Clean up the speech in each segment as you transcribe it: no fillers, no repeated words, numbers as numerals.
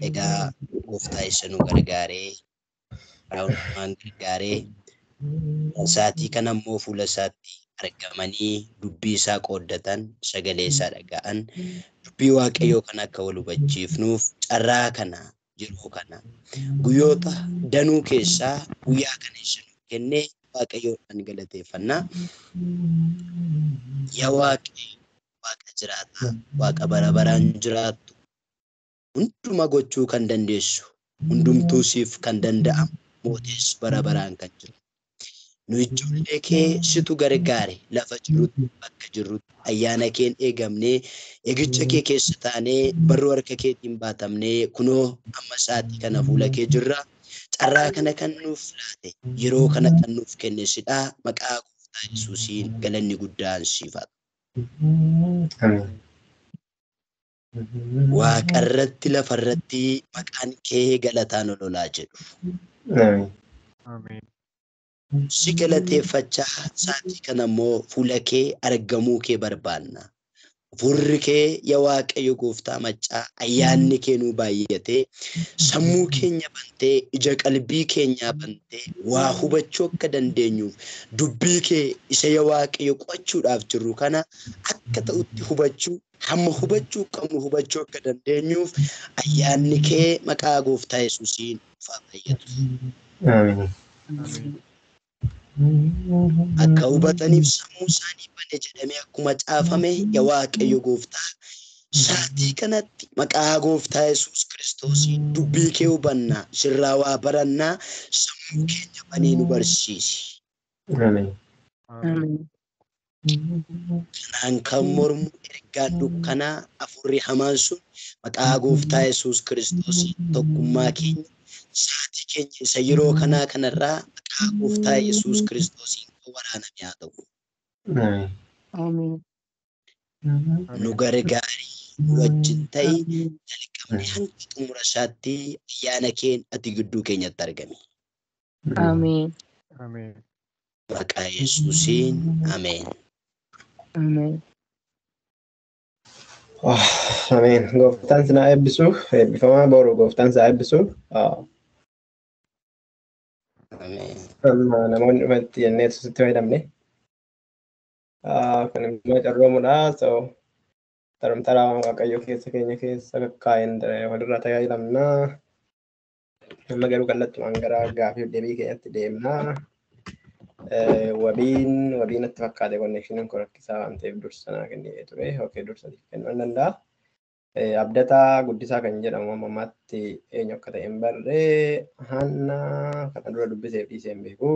Egaa gooftaa isa nu gargaaree raawwannumaan gargaaree sa'aatii kana immoo fuula isaatti argamanii dubbii isaa qooddatan sagalee isaa dhaga'an dubbii waaqayyoo kana akka wal hubachiifnuuf carraa kana jiruu kana guyyoota danuu keessaa guyyaa kana isa nu kennee waaqayyoodhaan galateeffannaa. Yaa Waaqayyo Waaqa jiraataa Waaqa bara baraan jiraattu hunduma gochuu kan dandeessu hundumtuu siif kan danda'amu mootis bara baraan kan jiru. Nu ijoollee kee situ gargaare lafa jirrutti bakka jirrutti ayyaana keen eegamnee eegicha kee keessa taanee barruu harka keetiin baatamnee kunoo amma sa'aatii kana fuula kee jirra. Carraa kana kan nuuf laate yeroo kana kan nuuf kenne sidha. Maqaa gooftaa Yesuusiin galanni guddaan siif haa ta'u. Waaqarratti lafarratti maqaan kee galataan ololaa jedhu. Ameen. Si galateeffachaa sa'aatii kana immoo fuula kee argamuu kee barbaanna. Hafuurri kee yaa Waaqayyo gooftaa maccaa ayyaanni kee nuu baay'atee sammuu keenya bantee ija qalbii keenyaa bantee waa hubachuu akka dandeenyuuf dubbii kee isa yaa Waaqayyo qo'achuudhaaf jirru kana akka ta'utti hubachuu hamma hubachuu qabnu hubachuu akka dandeenyuuf ayyaanni kee maqaa gooftaa Yesuusiin nuuf haa baay'atu. Akka hubataniif sammuu isaanii bane jedhamee akkuma caafame yaa Waaqayyo gooftaa sa'aatii kanatti maqaa gooftaa Yesuus Kiristoosiin dubbii kee hubannaa sirraa waa barannaa sammuu keenya banee nu barsiisi. Kanaan kan mormu ergaan dukkanaa hafuurri hamaan sun maqaa gooftaa Yesuus Kiristoosiin tokkummaa keenya sa'aatii keenya isa yeroo kanaa kanarraa maqaa gooftaa Yesuus Kiristoosiin waraaname haa ta'u. Nu gargaarii nu wajjin ta'i jalqabnee hanga xumura isaatti ayyaana keen ati gidduu keenyatti argami. Ameen. Ameen. Maqaa Yesuusiin ameen. Ameen. Ameen. Gooftaan sinaa eebbisu eebbifamaa boru gooftaan isaa eebbisu. Ameen. Namoonni dhumatti jennee sitti fayyadamne. Kun immoo carroomudha. Taraa waaqayyoo keessa keenya keessa kakkaa'een walirraa tajaajilamnaa. Amma garuu kallattumaan gara gaafii deebii keenyatti deemnaa. Wabiin natti fakkaate konneekshiniin koo rakkisaa waan ta'eef dursa naa kennee ture. Okey dursa kennuu hin danda'a. Abdataa Guddisaa kan jedhamu ammaatti eenyu akka ta'e hin barree Hanna kana dura dubbiseef dhiisee hin beeku.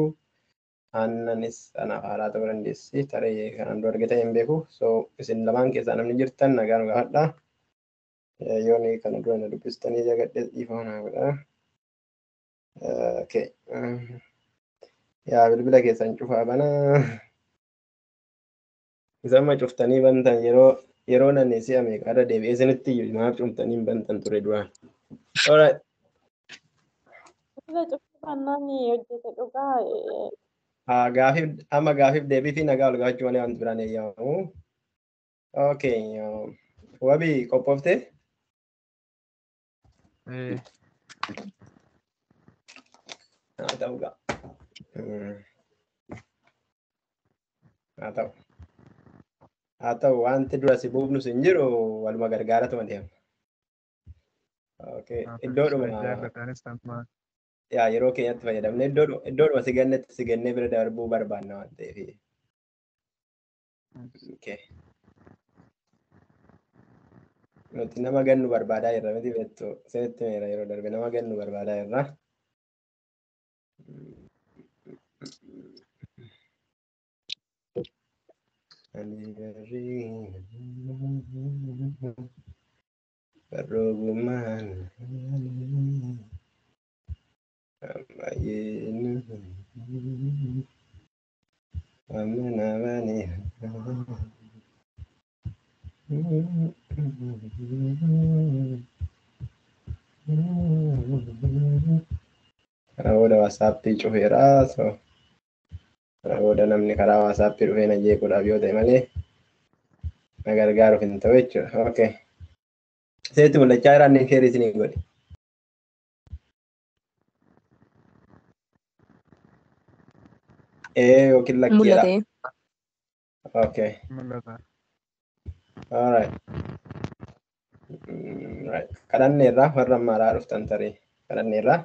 Hannanis anaaf haaraa ta'uu dandeessi. Taree kanaan dura argite hin beeku. So isin lamaan keessaa namni jirtan nagaa nu gaafadha. Yooni kana dura na dubbistanii jagadhee dhiifama naa godha. Okay. Yaa bilbila keessan cufaa banaa. Isaan cuftanii bantan yeroo nanni si'a meeqaadha deebi'ee isinitti iyyuu maaf cuftanii bantan ture duraan. Alright. Gaafiif deebii fi nagaa ol gaafachuu malee wanti biraan eeyyamu. Okay. Wabii qophooftee? Haa ta'u gaa. Haa ta'u wanti dura si buufnus hin jiru waluma gargaaratuma deema. Okay. Iddoodhuma yeroo keenyatti fayyadamne iddoodhuma si gannetti si gannee bira darbuu barbaanna waan ta'eef. Okay. Nuti nama gannu barbaadaa jirra miti beektu isinitti meera yeroo darbe nama gannu barbaadaa jirra. Baroogumaan ammayyiin amanamani karaa WhatsAppii cufeera. So karaa namni karaa WhatsAppii dhufee na jeequudhaaf yoo ta'e malee na gargaaruuf hin ta'u jechuudha. Okay. Seetti mul'achaa jira inni keerii isinii godhe. yookiin lakkiidha. Mul'ate. Okay. Mul'ata. All right. Right. Kadhanneerra warra ammaadhaa dhuftan tarii kadhanneerra.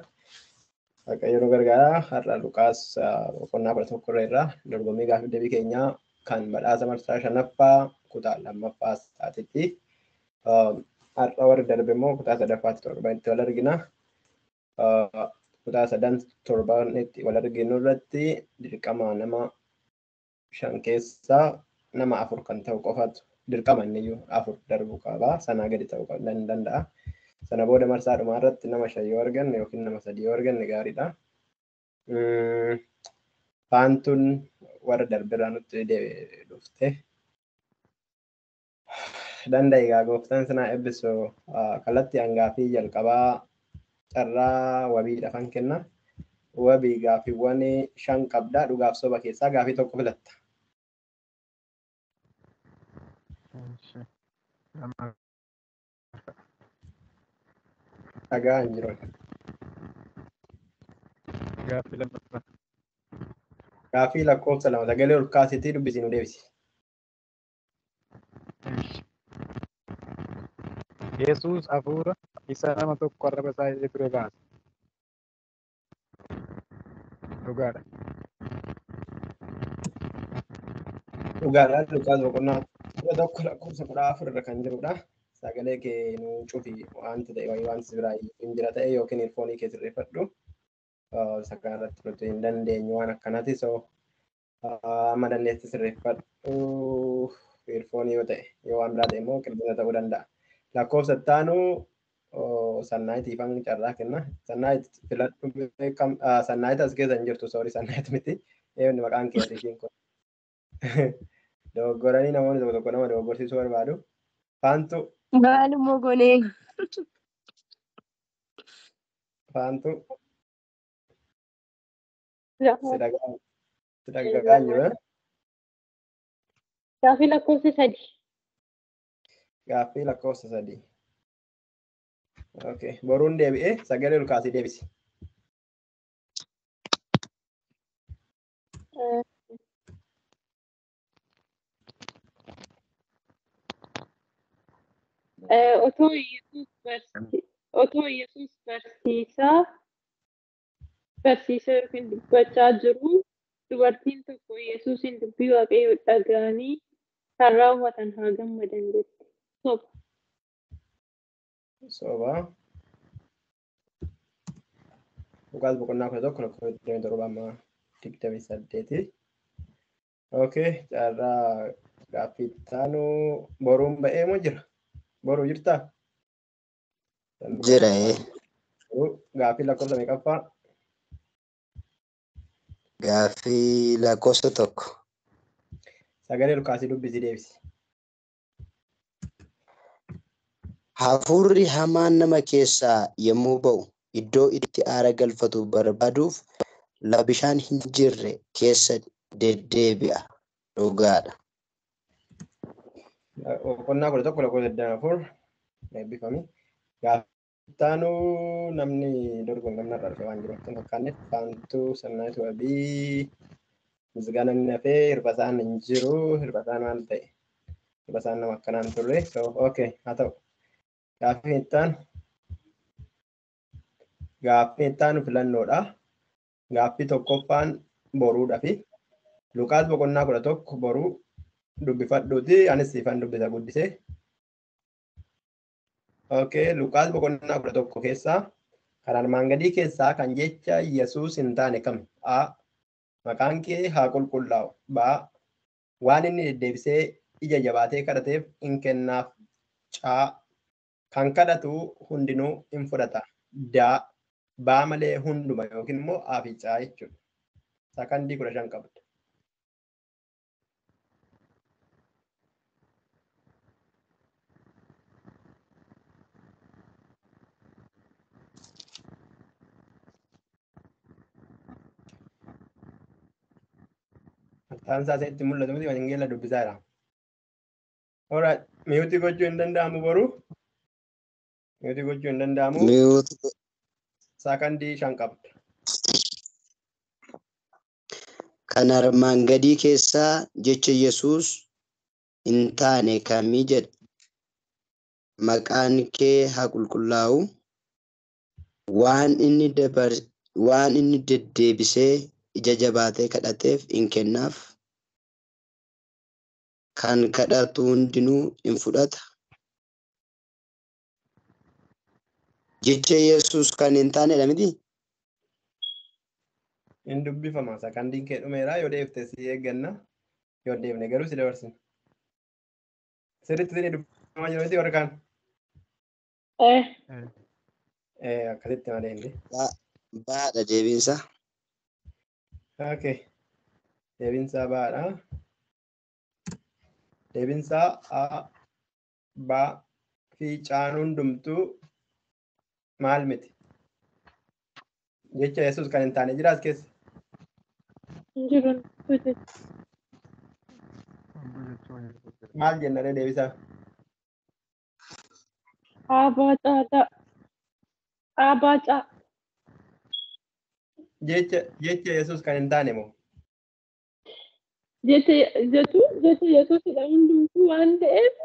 Waaqayyo nu gargaara. Har'a Luqaas boqonnaa 11 irraa dorgommii gaaffii deebii keenyaa kan badhaasa marsaa 5ffaa kutaa 2ffaa taatitti. Har'a warri darbe immoo kutaa 3ffaatti torbanitti wal argina. Kutaa 3 torbanitti wal arginu irratti dirqama nama 5 keessaa nama 4 kan ta'u qofatu dirqama inni 4 darbuu qaba. Sanaa gadi ta'uu danda'a. Sana booda marsaa dhumaa irratti nama 5 yoo arganne yookiin nama 3 yoo arganne gaariidha. Faantuun warra darbirraa nutti dhufte. Danda'i egaa gooftaan sinaa eebbisu kallattii hangaafii jalqabaa carraa wabiidha kan kenna. Wabii gaaffiiwwan 5 qabda. Dhugaaf soba keessaa gaaffii tokko filatta. Dhagaa hin jiru. Gaaffii lammaffaa. Gaaffii lakkoofsa 2 sagalee ol kaasitii dubbisii nu deebisi. Yesuus hafuura isa nama tokko arraba isaa irra ture baase. Dhugaadha. Dhugaadhaan Luqaas boqonnaa 11 lakkoofsa 14 irra kan jirudha. Sagalee kee nu cufi wanti ta'e wayii wanti biraa hin jira ta'e yookiin ilfoonii kee sirreeffadhu. Sakaan irratti nuti hin dandeenyu waan akkanaati. Amma dandeetti sirreeffadhu ilfoonii yoo ta'e yoo waan biraa ta'e immoo qilleensa ta'uu danda'a. Lakkoofsa ittaanu sannaayitiifan carraa kenna. Sannaayit filadhu beekam sannaayit as keessa hin jirtu soorii sannaayit miti. Eewwanni maqaan kee ishiin kun. Dogoggoranii namoonni tokko tokko nama dogoggorsiisuu barbaadu. Faantu. Maalummoo goonee. Faantu. Sidaggagaan jiru. Gaaffii lakkoofsa 3. Gaaffii lakkoofsa 3. Okay. Boruun deebi'ee sagalee ol kaasii deebisi. Otoo Yesuus barsiisaa yookiin dubbachaa jiru dubartiin tokko Yesuusin dubbii Waaqayyoo dhaga'anii kan raawwatan haa gammadan jetti. Soba. Soba. Luqaas boqonnaa 11 lakkoofsa 27-28. Okay. Carraa gaaffii ittaanu boruun ba'ee moo jira? Boruu jirtaa? Jira. Gaaffii lakkoofsa meeqaffaa? Gaaffii lakkoofsa 1. Sagalee ol kaasii dubbisii deebisi. Hafuurri hamaan nama keessaa yommuu ba'u iddoo itti aara galfatu barbaaduuf lafa bishaan hin jirre keessa deddeebi'a. Dhugaadha. Boqonnaa 11 lakkoofsa 24 eebbifami. Gaaffii ittaanu namni dorgomamna irraa dhufe waan jiru akka hin fakkaanneef faantuu sannaayitu wabii misgaana inni hafee hir'isaan hin jiru hir'isaan waan ta'e hir'isaan nama akkanaan turre okay haa ta'u. Gaaffii ittaanu filannoodha. Gaaffii tokkoffaan boruudha fi Luqaas boqonnaa 11 boruu dubbifadhuuti anis siifan dubbisa guddisee. Okay, Luqaas boqonnaa 11 keessaa kan armaan gadii keessaa kan jecha Yesuus hin taane kam? A. Maqaan kee haa qulqullaa'u. B. Waan inni deddeebisee ija jabaatee kadhateef hin kennaaf. C. Kan kadhatu hundinuu hin fudhata. D. B malee hunduma yookiin immoo A fi C jechuudha. Sakandii 15 qabda. Maqaan isaa itti mul'atu miti wangeela dubbisaa jira. Alright, miyuutii gochuu hin danda'amu boruu? Miyuutii gochuu hin danda'amu? Sakandii 5 qabda. Kan armaan gadii keessaa jecha Yesuus hin taane kamii jedha? Maqaan kee haa qulqullaa'u. Waan inni deddeebisee ija jabaatee kadhateef hin kennaaf. Kan kadhatu hundinuu hin fudhata. Jecha Yesuus kan hin taanedha miti? Hin dubbifama. Sakandiin kee dhumeera yoo deefte si eegganna. Yoo deefne garuu si dabarsina. Sirriitti isin dubbifamaa jiru miti warra kaan. Akkasitti malee inni. Baadha deebiinsa. Okay. Deebiinsaa baadha. Deebiinsaa A, B fi Caan hundumtuu maal miti? Jecha Yesuus kan hin taane jiraas keessa. Jiru. Maal jennaree deebisaa? Abaacaadha. Abaacaa. Jecha Yesuus kan hin taane moo? Jecha Yesuusidha hundumtuu waan ta'eef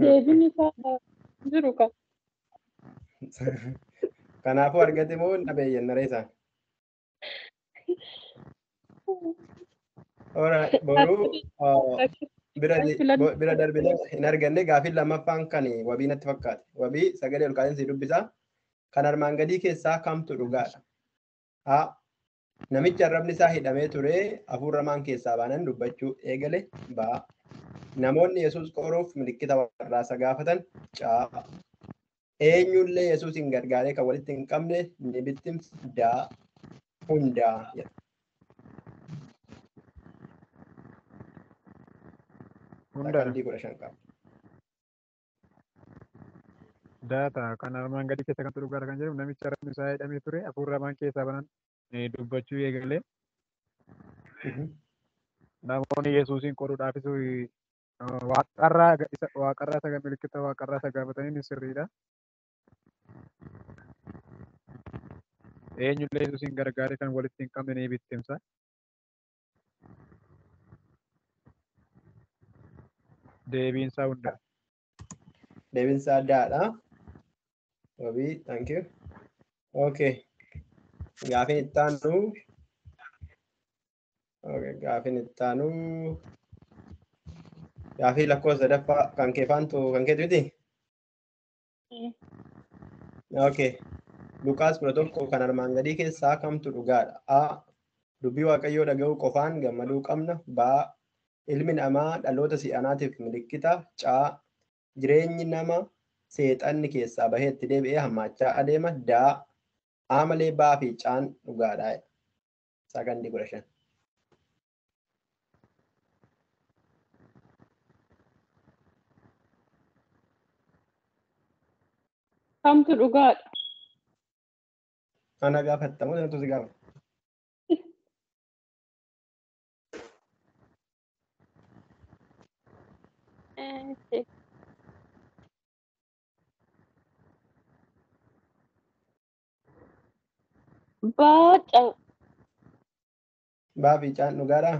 deebiin isaa jiru qaba. Kanaafuu argate moo dhabee jennaree isaan? Boruu bira darbine hin arganne gaafii lammaffaan kan wabii natti fakkaate. Wabii sagalee ol kaa'insi dubbisaa kan armaan gadii keessaa kamtu dhugaadha? A. Namichi arrabni isaa hidhamee ture hafuurramaan keessaa baanan dubbachuu eegale. B. Namoonni Yesuus qoruuf milikkita warraasa gaafatan. C. Eenyullee Yesuus hin gargaaree kan walitti hin qabne ni bittimsa. D. Hundaa jedha. Sakandii 15 qaba. Data kan armaan gadii keessa kan dhugaadha kan jedhamu namicha arrabni isaa hidhamee ture hafuurramaan keessaa baanan dubbachuu eegale. Namoonni Yesuusin qoruudhaafis waaqarraa isa milikkita waaqarraa isa gaafatanii sirriidha. Eenyullee Yesuusin gargaaree kan walitti hin qabne ni bittimsa. Deebiinsaa hundaa. Deebiinsaa addaadha. Wabii, thank you. Okay. Gaafiin itti aanu. Okay, gaafiin itti aanu. Gaafii lakkoofsa sadaffaa kan keefaantu kan keetu miti? Okay. Luqaas 11 kan armaan gadii keessaa kamtu dhugaadha? A. Dubbii Waaqayyoo dhaga'uu qofaan gammaduu qabna. B. Ilmi namaa dhaloota si'anaatiif milikkita. C. Jireenyi nama seexanni keessaa baheetti deebi'ee hammaachaa adeema. D. A malee B fi Caan dhugaadha. Sakandii 15. Kamtu dhugaadha? Ana gaafattamu sanatu si gaafa. Baaca. Baa fi Caan dhugaadha.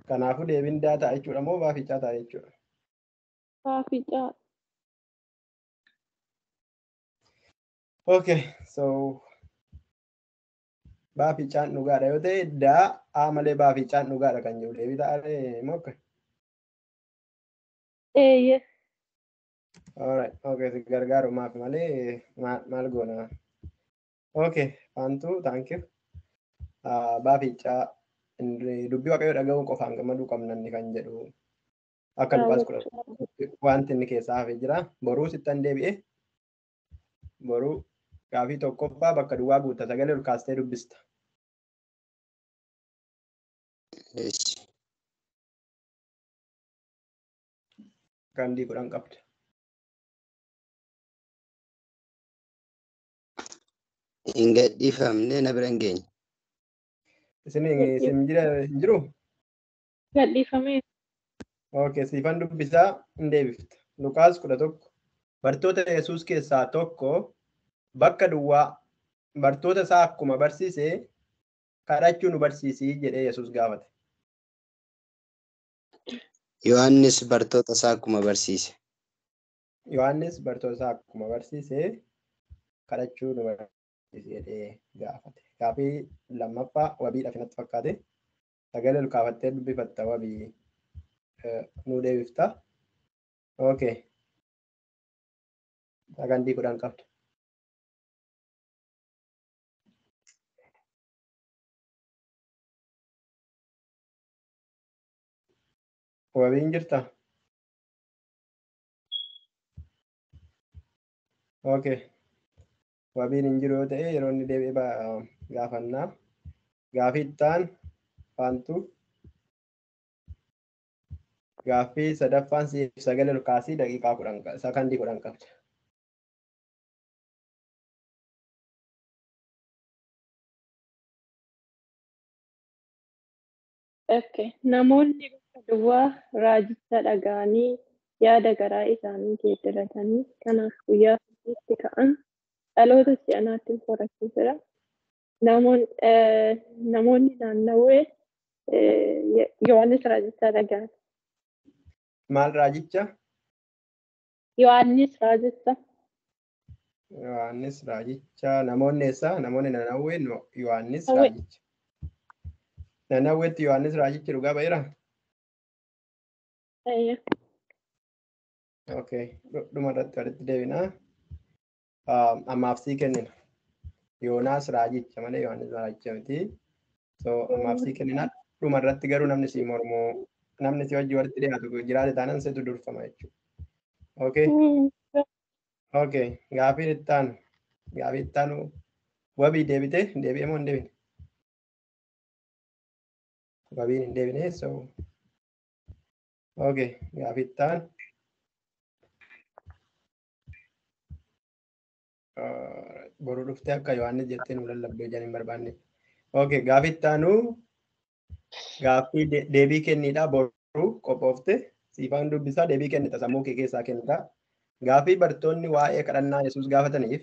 Kanaafuu deebiin daa ta'a jechuudha moo baa fi Caa ta'a jechuudha? Baaficaa. Okay, so baa fi Caan dhugaadha yoo ta'e daa A malee baa fi Caan dhugaadha kan jiru deebii ta'ee moo akka? Eeyyee. Alright, okay, si gargaaru maaf malee maal goona? Okay, Faantuu, thank you. Baa fi Caa dubbii Waaqayyoo dhaga'uun qofaan gammaduu qabna inni kan jedhu akka Luqaas 11 wanti inni keessaa hafee jira. Boruu sittan deebi'e. Boruu gaafii tokkoffaa bakka duwwaa guutta sagalee ol kaastee dubbista. Sakandii 10 qabda. Hin gadhiifamne na bira hin geenye. Isin jiru? Gadhiifamee. Okay, siifan dubbisaa hin deebifta. Luqaas 11 bartoota Yesuus keessaa tokko bakka duwwaa bartoota isaa akkuma barsiise kadhachuu nu barsiisii jedhee Yesuus gaafate. Yohaannis bartoota isaa akkuma barsiise. Yohaannis bartoota isaa akkuma barsiise kadhachuu nu barsiisii jedhee gaafate. Gaaffii lammaffaa wabiidhaaf natti fakkaate. Sagalee ol kaafattee dubbifatta wabii nu deebifta. Okay. Sagandii 10 qabda. Wabiin jirta? Okay. Wabiin hin jiru yoo ta'e yeroo inni deebi'ee gaafannaa. Gaaffii ittaan faantu. Gaaffii sadaffaan siif sagalee ol kaasii daqiiqaa 10 sakandii 10 qabda. Okay. Namoonni bakka duwwaa raajicha dhaga'anii yaada garaa isaanii geeddaratanii kanaaf guyyaa sadiitti ka'an dhaloota si'anaatti horachiisera. Namoonni naannawee Yohaannis raajicha dhaga'an. Maal raajicha? Yohaannis raajicha. Yohaannis raajicha. Namoonni eessaa? Namoonni naannawee Yohaannis raajicha. Naannawweetti Yohaannis raajichi dhugaa ba'eera? Okay. Dhuma irratti walitti deebinaa. Ammaaf sii kennina. Yoonaas raajicha malee Yohaannis raajicha miti. So ammaaf sii kennina. Dhuma irratti garuu namni sii mormoo namni si wajji walitti dhiyaatu jiraate taanaan seetu durfama jechuudha. Okay. Okay. Gaaffii ittaanu wabii deebitee deebi'ee moo hin deebine? Wabiin hin deebine so okay. Gaaffii ittaan boruu dhuftee akka Yohaannis jettee nu lallabdee ijaan hin barbaanne. Okay. Gaaffii ittaanu gaaffii deebii kenniidha boruu qophoofte siifaan dubbisaa deebii kennita sammuu kee keessaa kennita. Gaaffii bartoonni waa'ee kadhannaa Yesuus gaafataniif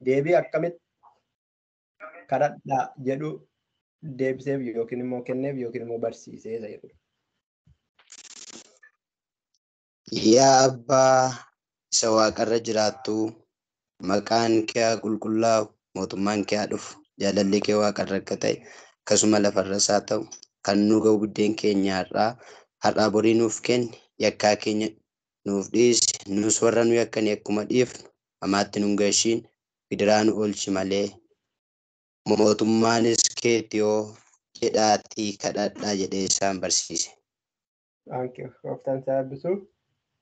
deebii akkamitti kadhadhaa jedhu deebiseef yookiin immoo kenneef yookiin immoo barsiisee jedhudha. Yaa Abbaa isa waaqarra jiraattu maqaan kee qulqullaa'u mootummaan kee dhufu jaalalli kee waaqarra akka ta'e akkasuma lafarras haa ta'u kan nu ga'u buddeen keenya har'aa borii nuuf kenni yakkaa keenya nuuf dhiisi nus warra nu yakkan akkuma dhiifnu hamaatti nu gashiin gidiraa nu oolchi malee mootummaanis keetti yoo jedhaatii kadhadhaa jedhee isaan barsiise. Gooftaan isaa eebbisu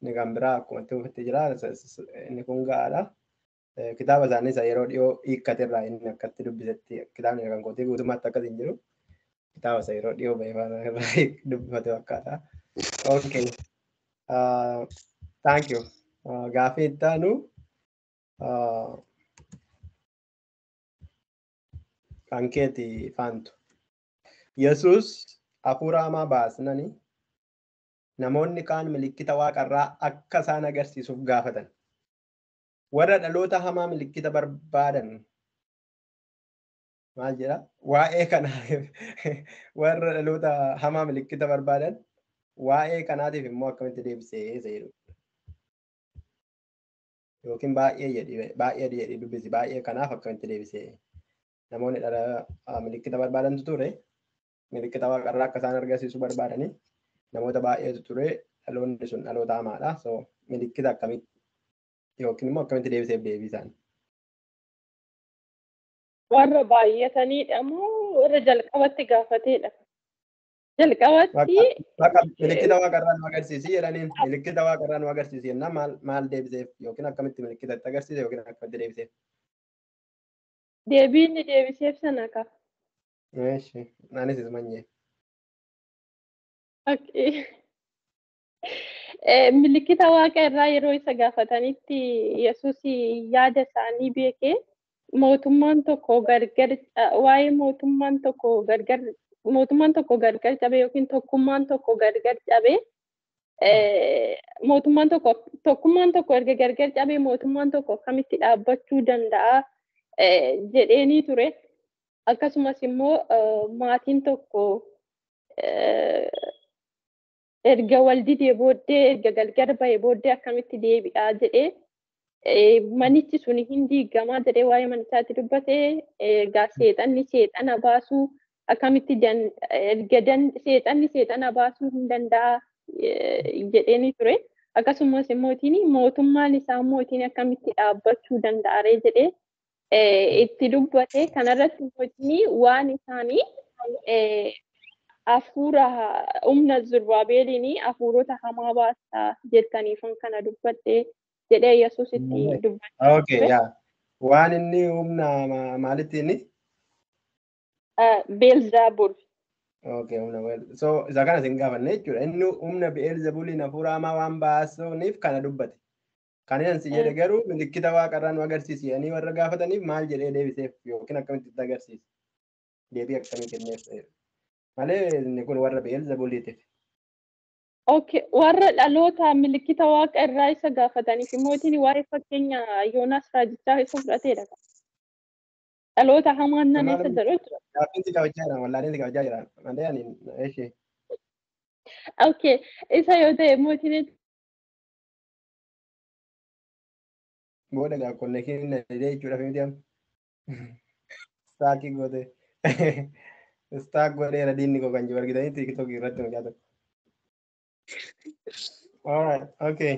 inni kan biraa akkuma itti uffattee jira inni kun ga'aadha. Kitaaba isaanii isa yeroo dhiyoo hiikkaterraa inni akkatti dubbisetti kitaabni kan kootii guutummaatti akkas hin jiru. Kitaaba isa yeroo dhiyoo ba'ee irraa dubbifate fakkaata. Okay. Thank you. Gaaffii ittaanu kan keeti faantu. Yesuus hafuura hamaa baasnani namoonni kaan milikkita waaqarraa akka isaan agarsiisuuf gaafatan. Warra dhaloota hamaa milikkita barbaadan maal jedha? Waa'ee kanaatiif warra dhaloota hamaa milikkita barbaadan waa'ee kanaatiif immoo akkamitti deebisee jedhu. Yookiin baay'ee jedhi dubbisi baay'ee kanaaf akkamitti deebisee. Namoonni milikkita barbaadantu ture. Milikkita waaqarraa akka isaan agarsiisu barbaadanii namoota baay'eetu ture. Dhaloonni sun dhaloota hamaadha. So milikkita akkamitti yookiin immoo akkamitti deebiseef deebisaan. Warra baay'ataniidha moo warra jalqabatti gaafateedha? Jalqabatti milikkita waaqarraa nu agarsiisi jedhaniin milikkita waaqarraa nu agarsiisi jennaan maal deebiseef yookiin akkamitti milikkita itti agarsiise yookiin akkamitti deebiseef. Deebiin deebiseef sana ka. Eeshi anis ismanyee. Okay. Milikkita waaqa irraa yeroo isa gaafatanitti Yesuus yaada isaanii beekee mootummaan tokko gargar waa'ee mootummaan tokko gargar cabe yookiin tokkummaan tokko gargar cabe tokkummaan tokko erga gargar cabe mootummaan tokko akkamitti dhaabbachuu danda'a jedheenii ture. akkasumas immoo maatiin tokko erga wal didee booddee erga galgala bahee booddee akkamitti deebi'aa jedhee manichi sun hin diigamaa jedhee waa'ee manichaatti dubbatee egaa seexana baasuu akkamitti seexanni seexana baasuu hin danda'a jedheeni ture. Akkasumas mootummaan isaa mootiin akkamitti dhaabbachuu danda'aree jedhee itti dubbate. Kanarratti mootiin waan isaanii hafuura humna Zurubaabeeliin hafuurota hamaa baasaa jettaniifan kana dubbatte jedhee Yesuus itti dubbate. Okay, yeah. Waan inni humna maalitti inni? Beelzebul. Okay, so isa kana sin gaafanne jechuudha. Inni humna Beelzebuliin hafuura hamaa waan baasuuniif kana dubbate. Kan si jedhe garuu milikkita waaqarraa nu agarsiisi jedhanii warra gaafataniif maal jedhee deebiseef yookiin akkamitti itti agarsiise? Deebii akkamii kenneef? Malee inni kun warra Beelzebuliitiif. Okay, warra dhaloota milikkita waaqa irraa isa gaafataniif mootiin waa'ee fakkeenya Yoonaas raajichaa isa fudhateedha. Dhaloota hamaan nan isa jedhu jechuudha. Gaaffiin si qabachaa jira, wallaaleen si qabachaa jira. Malee ani ishee. Okay, isa yoo ta'e mootiin booda gaa konnekiin na didee jechuudha fi miti amma. Staakii goote. Staak godheera diinni koo kan jiru argitanii tiiktookii irratti hojjaa tokko. Alright, okay.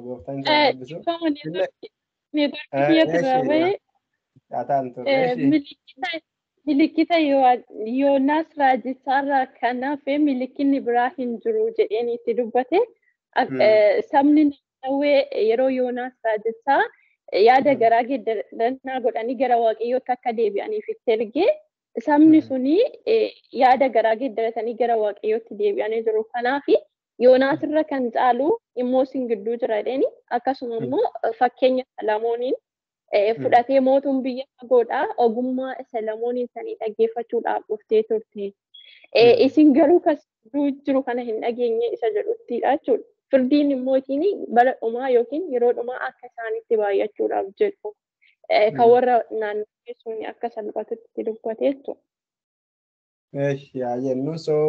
Gooftaan isaa eebbisu. Milikkita Yoonaas raajichaarraa kan hafe milikkinni biraa hin jiru jedheen itti dubbate. Sabni Nanawwee yeroo Yoonaas raajichaa yaada garaa geeddarannaa godhanii gara Waaqayyootti akka deebi'aniif itti ergee sabni suni yaada garaa geeddaratanii gara Waaqayyootti deebi'anii jiru. Kanaaf Yoonaas irra kan caalu immoo sin gidduu jira jedheni akkasuma immoo fakkeenya Salamooniin fudhatee mootummaan biyya fagoodhaa ogummaa Salamooniin sanii dhaggeeffachuudhaaf dhuftee turte. Isin garuu kan jiru kana hin dhageenye isa jedhuttidha jechuudha. Firdiin immootiin bara dhumaa yookiin yeroo dhumaa akka isaanitti baay'achuudhaaf jedhu kan warra naannoo sun akka salphatutti dubbate jechuudha. Yaa jennu soo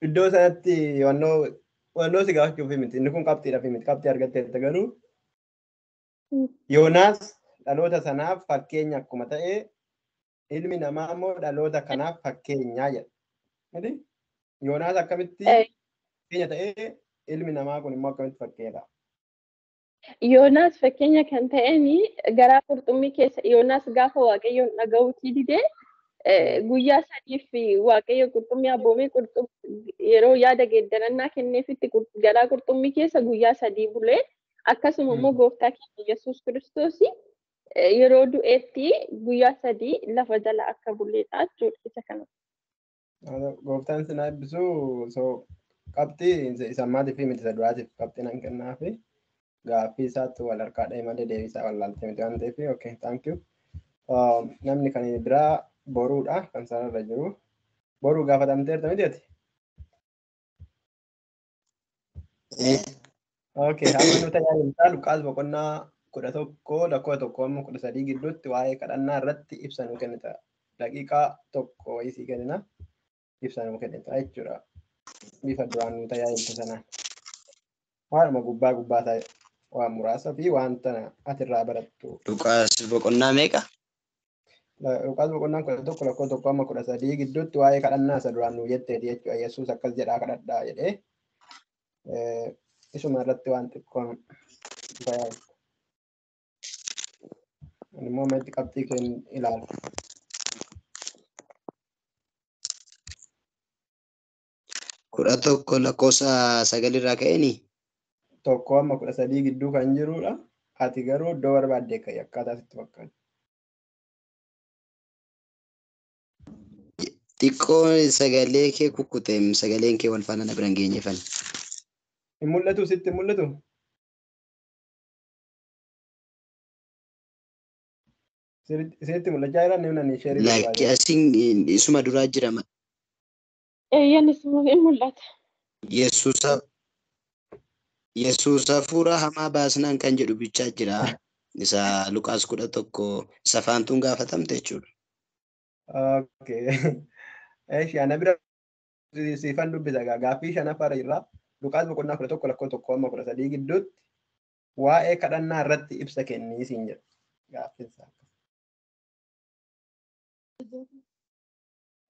iddoo sanatti wannoo si gaafachuuf miti. Inni kun qabxiidhaaf miti. Qabxii argatteetta garuu Yoonaas dhaloota sanaaf fakkeenya akkuma ta'e ilmi namaa immoo dhaloota kanaaf fakkeenyaa jedha. Yoonaas akkamitti fakkeenya ta'e ilmi namaa kun immoo akkamitti fakkeenya? Yoonaas fakkeenya kan ta'een garaa qurxummii keessa Yoonaas gaafa Waaqayyoon dhaga'uutii didee guyyaa sadiif Waaqayyo qurxummii abboomee yeroo yaada geeddarannaa kenneefitti garaa qurxummii keessa guyyaa sadii bulee akkasuma immoo gooftaa keenya Yesuus Kiristoos yeroo du'eetti guyyaa sadii lafa jala akka buleedha jechuudha isa kana. Gooftaan sinaa eebbisuu qabxii isa ammaatiif miti isa duraatiif qabxii nan kennaa fi gaaffii isaatti wal harkaa dha'e malee deebisaa wallaaltee miti waan ta'eef okay thank you. Namni kan biraa boruudha kan sararra jiru. Boruu gaafatamteerta miti ati? Okay, hamma nu tajaajiltaa Luqaas boqonnaa 11 lakkoofsa 1-13 gidduutti waa'ee kadhannaa irratti ibsa nu kennita. Daqiiqaa tokko wayisii kennina ibsa nu kennita jechuudha. Bifa duraan nu tajaajilte sanaan. Waanuma gubbaa ta'e waan muraasa fi wanta atirraa barattu. Luqaas boqonnaa meeqa? Luqaas boqonnaa 11 lakkoofsa 1-13 gidduutti waa'ee kadhannaa isa duraan nu jetteeti jechuudha. Yesuus akkas jedhaa kadhadhaa jedhee. Isuma irratti waan xiqqoon tajaajilu. Immoo meetti qabxii keenya ilaalu. Kudha tokko lakkoofsa 9 irraa ka'eenii? 1-13 gidduu kan jirudha. Ati garuu iddoo barbaadde ka'e akkaataa sitti fakkaatu. Xiqqoo sagalee kee kukkute sagaleen kee wal faana na biraan geenyeefan. Hin mul'atu sitti mul'atu? Sitti mul'achaa jira ni nani sheerii barbaade. Lakki asiin isuma duraa jira. Eeyyan isuma hin mul'ata. Yesuus hafuura hamaa baasnaan kan jedhu bichaa jira. Isa Luqaas 11 isa faantuun gaafatamte jechuudha. Okay. Ana bira siifan dubbisa gaaffii shanaffaa irraa Luqaas boqonnaa 11 lakkoo 1 amma 13 gidduutti waa'ee kadhannaa irratti ibsa kennii siin jedha. Gaaffiinsaa.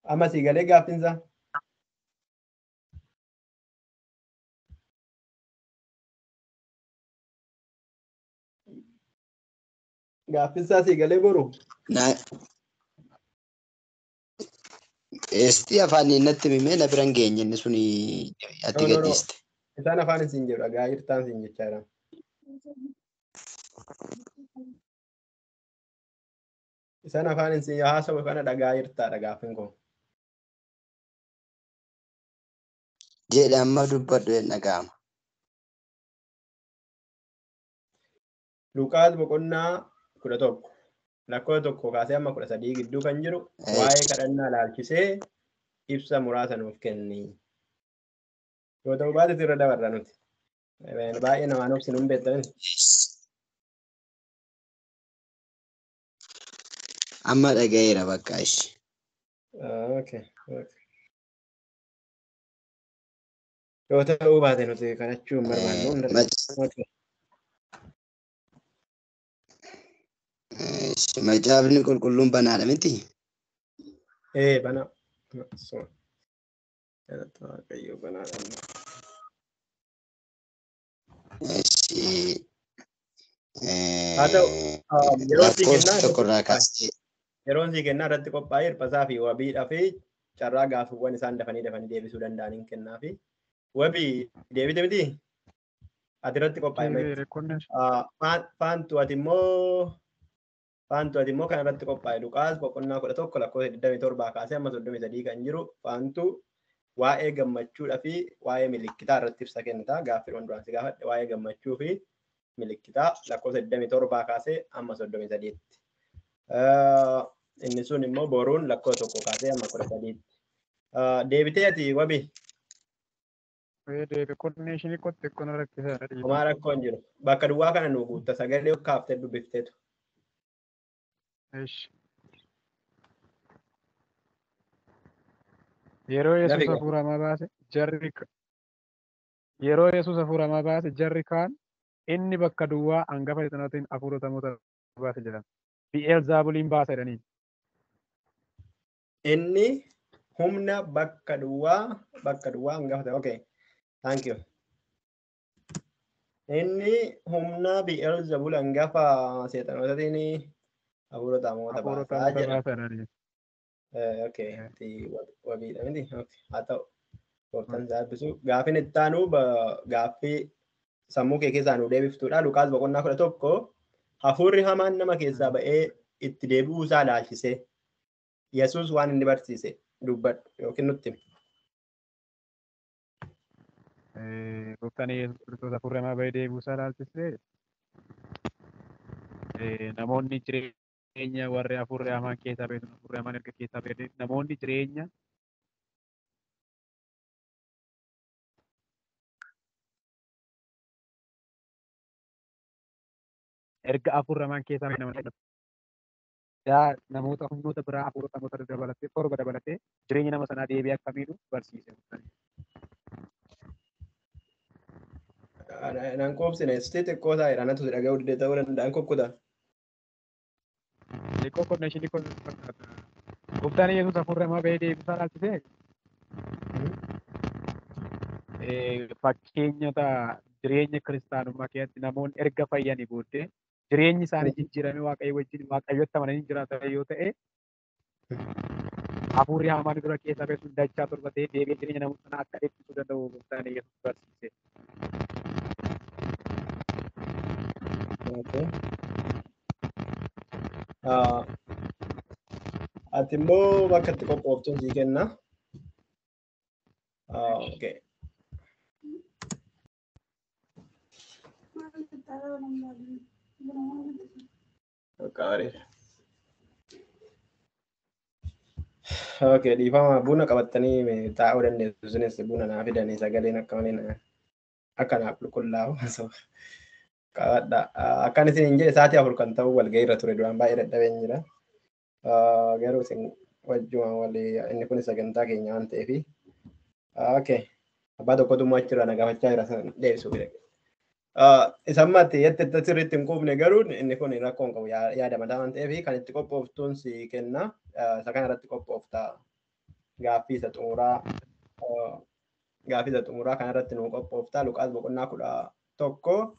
Amma sii galee gaaffiinsaa. Gaaffiinsaa sii galee boru. Esti afaan innatti mimee na biran geenye inni suni ati gadhiiste. Isaan afaan isin jedhu dhagaa hirtaan siin jechaa jira. Isaan afaan isin haasa'u kana dhagaa hirtaa gaaffiin kun. Jedhe amma dubbadhu hin dhaga'ama. Luqaas boqonnaa 11 lakkoo 1 kaasee amma 13 gidduu kan jiru waa'ee kadhannaa ilaalchisee ibsa muraasa nuuf kenni. Yoo ta'u baate irra dabarra nuti. Baay'ee namaan obsin hin beektan. Amma dhaga'eera bakka ishi. Okay. Yoo ta'uu baate nuti kadhachuu hin barbaannu. Macaafni qulqulluun banaadha miti? Bana. Waaqayyo banaadha. Haa ta'u yeroon sii kennaa irratti qophaa'ee hirphasaa fi wabiidhaa fi carraa gaaffiiwwan isaan dafanii deebisuu danda'aniin kennaa fi wabii deebite miti? Ati irratti qophaa'e faantu ati immoo kan irratti qophaa'e Luqaas boqonnaa 11 lakkoofsa 27 kaasee amma 33 kan jiru faantu waa'ee gammachuudhaa fi waa'ee milikkitaa irratti ibsa kennita. Gaaffiiwwan duraan si gaafadhe waa'ee gammachuu fi milikkitaa lakkoofsa 27 kaasee amma 33. Inni sun immoo boruun lakkoofsa 1 kaasee amma 13. Deebitee ati wabii? Deebi koordineeshinii qotte kun rakkisaadha. Homaa rakkoo hin jiru. Bakka duwwaa kana nu guutta sagalee kaaftee dubbifteetu. Yeroo Yesuus hafuuramaa baase jarri kaan inni bakka duwwaa hangafa sanaatiin hafuurotamoota baase jedhama. Bi'eelzaabuliin baasa jedhanii. Inni humna bakka duwwaa hangafa. Okay. Thank you. Inni humna Bi'eelzabul hangafa seexanotaatiin hafuurotamoota baasaa jedhama. Okay. Wabiidha miti. Okay. Haa ta'u. Gooftaan saabbisu. Gaaffiin itti aanu gaaffii sammuu kee keessaa nu deebiftuudha. Luqaas boqonnaa 11 hafuurri hamaan nama keessaa ba'ee itti deebi'uu isaa ilaalchisee Yesuus waan inni barsiise dubbadhu yookiin nutti himi. Gooftaan Yesuus Kiristoos hafuurri hamaa ba'ee deebi'uu isaa ilaalchisee namoonni jireenya warri hafuurri hamaan keessaa ba'e hafuurri hamaan erga keessaa ba'e namoonni jireenya erga hafuurri hamaan keessaa ba'e namoota humnoota biraa hafuurotamoota dabalatee torba dabalatee jireenya nama sanaa deebi'ee akka miidhu barsiise. Nan qoobsine xixiqqoo taa'edha natu dhaga'uu dide ta'uu danda'an kokkutaa. Xiqqoo koordineeshinii Gooftaan Yesuus hafuurri hamaa ba'ee deebi'uu isaa ilaalchisee fakkeenyota jireenya kiristaanummaa keessatti namoonni erga fayyanii booddee jireenyi isaanii jijjiirame waaqayyo wajjin waaqayyotti amananii jiraatan yoo ta'e hafuurri hamaan dura keessaa ba'e sun dachaa torba ta'ee deebi'ee jireenya namoota sanaa akka eebbisuu danda'u Gooftaan Yesuus barsiise. Ati immoo bakka itti qophooftuun sii kenna. Okay. Okay, dhiifama buna qabattanii taa'uu dandeessu. Isinis buna naa fidanii sagaleen akka malee akka naaf qulqullaa'u. Qabadha. Akkan isin hin jedhe sa'aatii 4 kan ta'u walgahii irra ture duraan baay'ee dadhabeen jira. Garuu isin wajjuma walii inni kun sagantaa keenya waan ta'eef. Okay. Abbaa tokkotu immoo achirraa na gaafachaa jira san deebisuu fide. Isammatti yetti sirriitti hin quufne garuu inni kun rakkoo hin qabu yaada mataa waan ta'eef kan itti qophooftuun si kenna. Isa kana irratti qophoofta gaaffii isa xumuraa kana irratti nu qophoofta Luqaas boqonnaa 11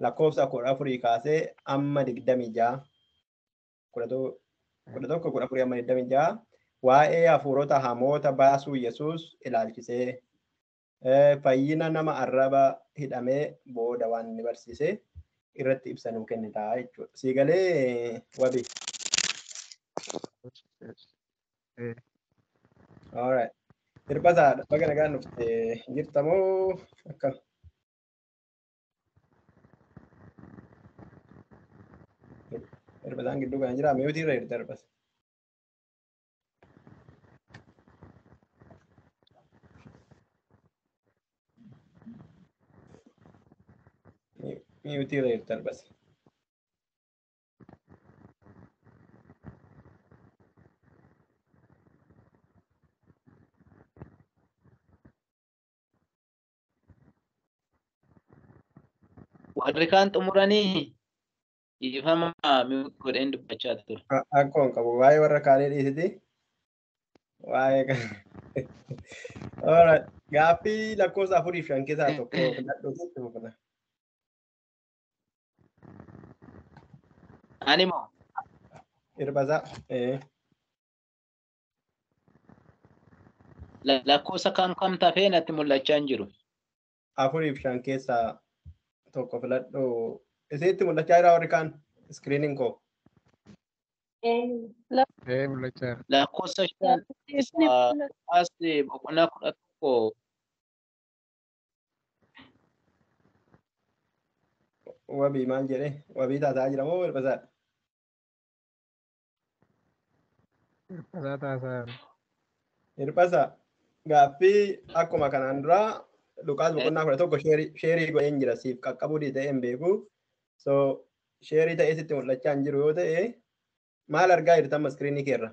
lakkoofsa 14 kaasee amma 26 11 amma 26 waa'ee hafuurota hamoota baasuu Yesuus ilaalchisee fayyina nama arraba hidhamee booda waan inni barsiise irratti ibsa nuu kennita jechuudha. Siigalee wabii. Alright. Hirbasaa baga nagaan dhufte jirtamoo akka hirbasaan gidduu kana jira mi'uutii irra jirta hirbasa. Mi'uutii irra jirta hirbasa. Warri kaan xumuranii ifama mi'uut godheen dubbachaa ture. Akkoo hin qabu waa'ee warra kaanii dhiisiti. Waa'ee kan. Alright. Gaaffii lakkoofsa 4 fi 5 keessaa tokko filadhuutu itti fufna. Ani moo Hirbasaa. lakkoofsa kam tafee natti mul'achaa hin jiru. 4 fi 5 keessaa tokko filadhu. Isitti mul'achaa jira warri kaan iskiriiniin koo. Mul'achaa. Lakkoofsa 5 as boqonnaa 11 Wabii maal jedhe? Wabii taasaa jira moo hirbasaadha? Hirbasaa taasaa. Hirbasa gaaffii akkuma kanaan dura Luqaas boqonnaa 11 sheerii godheen jira siif qaqqabuu ta'e hin beeku. So sheerii ta'ee sitti mul'achaa hin jiru yoo ta'e maal argaa jirta amma iskiriinii keerra?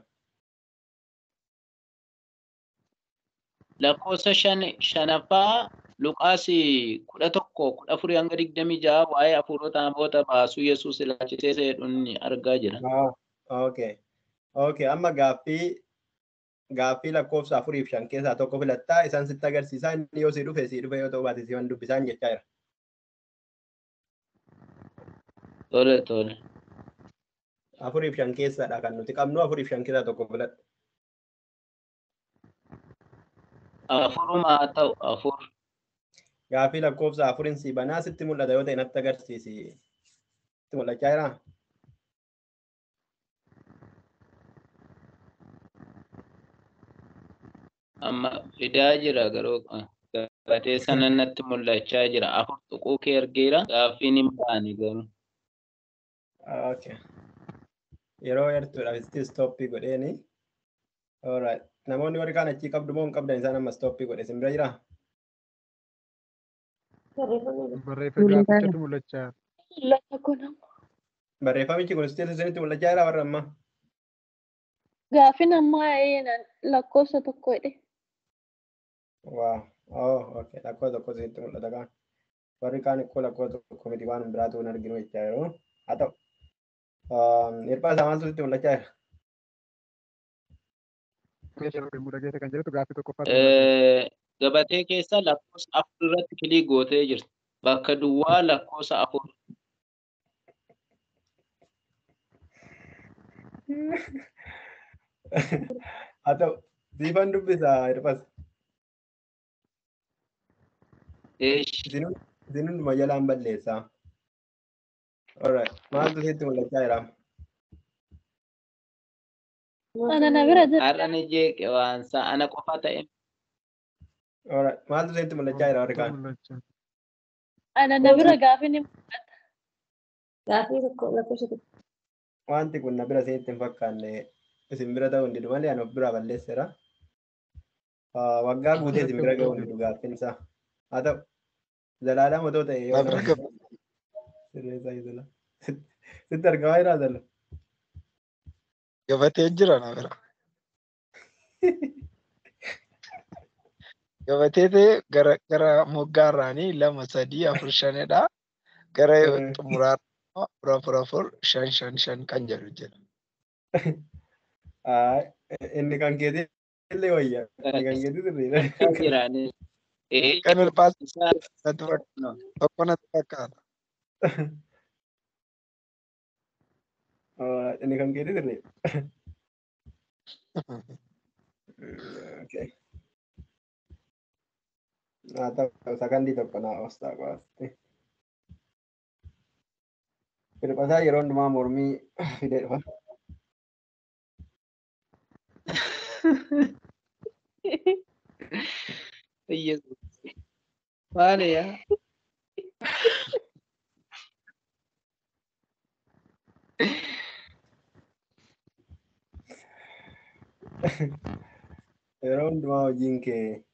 lakkoofsa 5ffaa Luqaas 11:14 hanga 26 waa'ee hafuurota hamoota baasuu Yesuus ilaalchisee jedhuun argaa jira. Okay. Okay, amma gaaffii lakkoofsa 4 fi 5 keessaa tokko filattaa isaan sitti agarsiisaa inni yoo si dhufe yoo ta'u baate si waan dubbisaan jechaa jira. Tole. 4 fi 5 keessaadha kan nuti qabnu 4 fi 5 keessaa tokko filadhu. Afuruma haa ta'u afur. Gaaffii lakkoofsa 4 si banaa sitti mul'ata yoo ta'e natti agarsiisi. Sitti mul'achaa jira? Amma fidaa jira garuu gabatee sana natti mul'achaa jira. Afur tuquu kee argeera. Gaaffiin hin baane garuu. Okay. Yeroo eertuudhaaf itti stooppii godheeni. Alright. Namoonni warri kaan achii qabdu moo hin qabdan isaan amma stooppii godhe sin bira jiraa? Barreeffamni gaafichatti mul'achaa. Barreeffamichi kun isinitti mul'achaa jira warra ammaa? Gaaffiin ammaa lakkoofsa tokko jedhe. Wow. Oh, okay. Lakkoofsa tokko isinitti mul'ata kaan. Warri kaan ikkoo lakkoofsa tokko miti waan biraatu hin arginu jechaa yeroo. Haa ta'u. Hirphaa isaa maaltu sitti mul'achaa jira? Kan jedhutu gaaffii tokkoffaa. Gabatee keessa lakkoofsa 4 irratti kilii gootee jirti. Bakka duwwaa lakkoofsa 4. Haa ta'u. Siifan dubbisaa hirphas. Isin hunduma jalaan balleessaa. Alright. Maaltu sitti mul'achaa jira? Ana bira jira. Har'a ni jeeqe waan ana qofa ta'e. Alright. Maaltu sitti mul'achaa jira warri kaan? Ana bira gaaffiin ni mul'ata. Gaaffii tokko lakkoofsa tokko. Wanti kun na bira sitti hin fakkaanne isin bira ta'uu hin didu malee ani of biraa balleesseera. Waggaa guutee isin bira ga'uu hin didu gaaffiin isaa. Haa ta'u. Zalaalaa motoo ta'e yoo sitti argamaa jira zala. Gabatee jira na bira. Gabatee gara moggaarraanii 2 3 4 5dha. Gara xumuraa afur 5 kan jedhu jira. Inni kan keetii illee wayya. Inni kan keetii sirriidha. Jiraani. Kan ilbaas No. tokko natti fakkaata. Inni kan keetii sirriidha. Okay. Sakandii tokko naa oostaa qo'atte. Hirphasaa yeroo hundumaa mormii fidee dhufa. Maali yaa? Yeroo hundumaa hojiin kee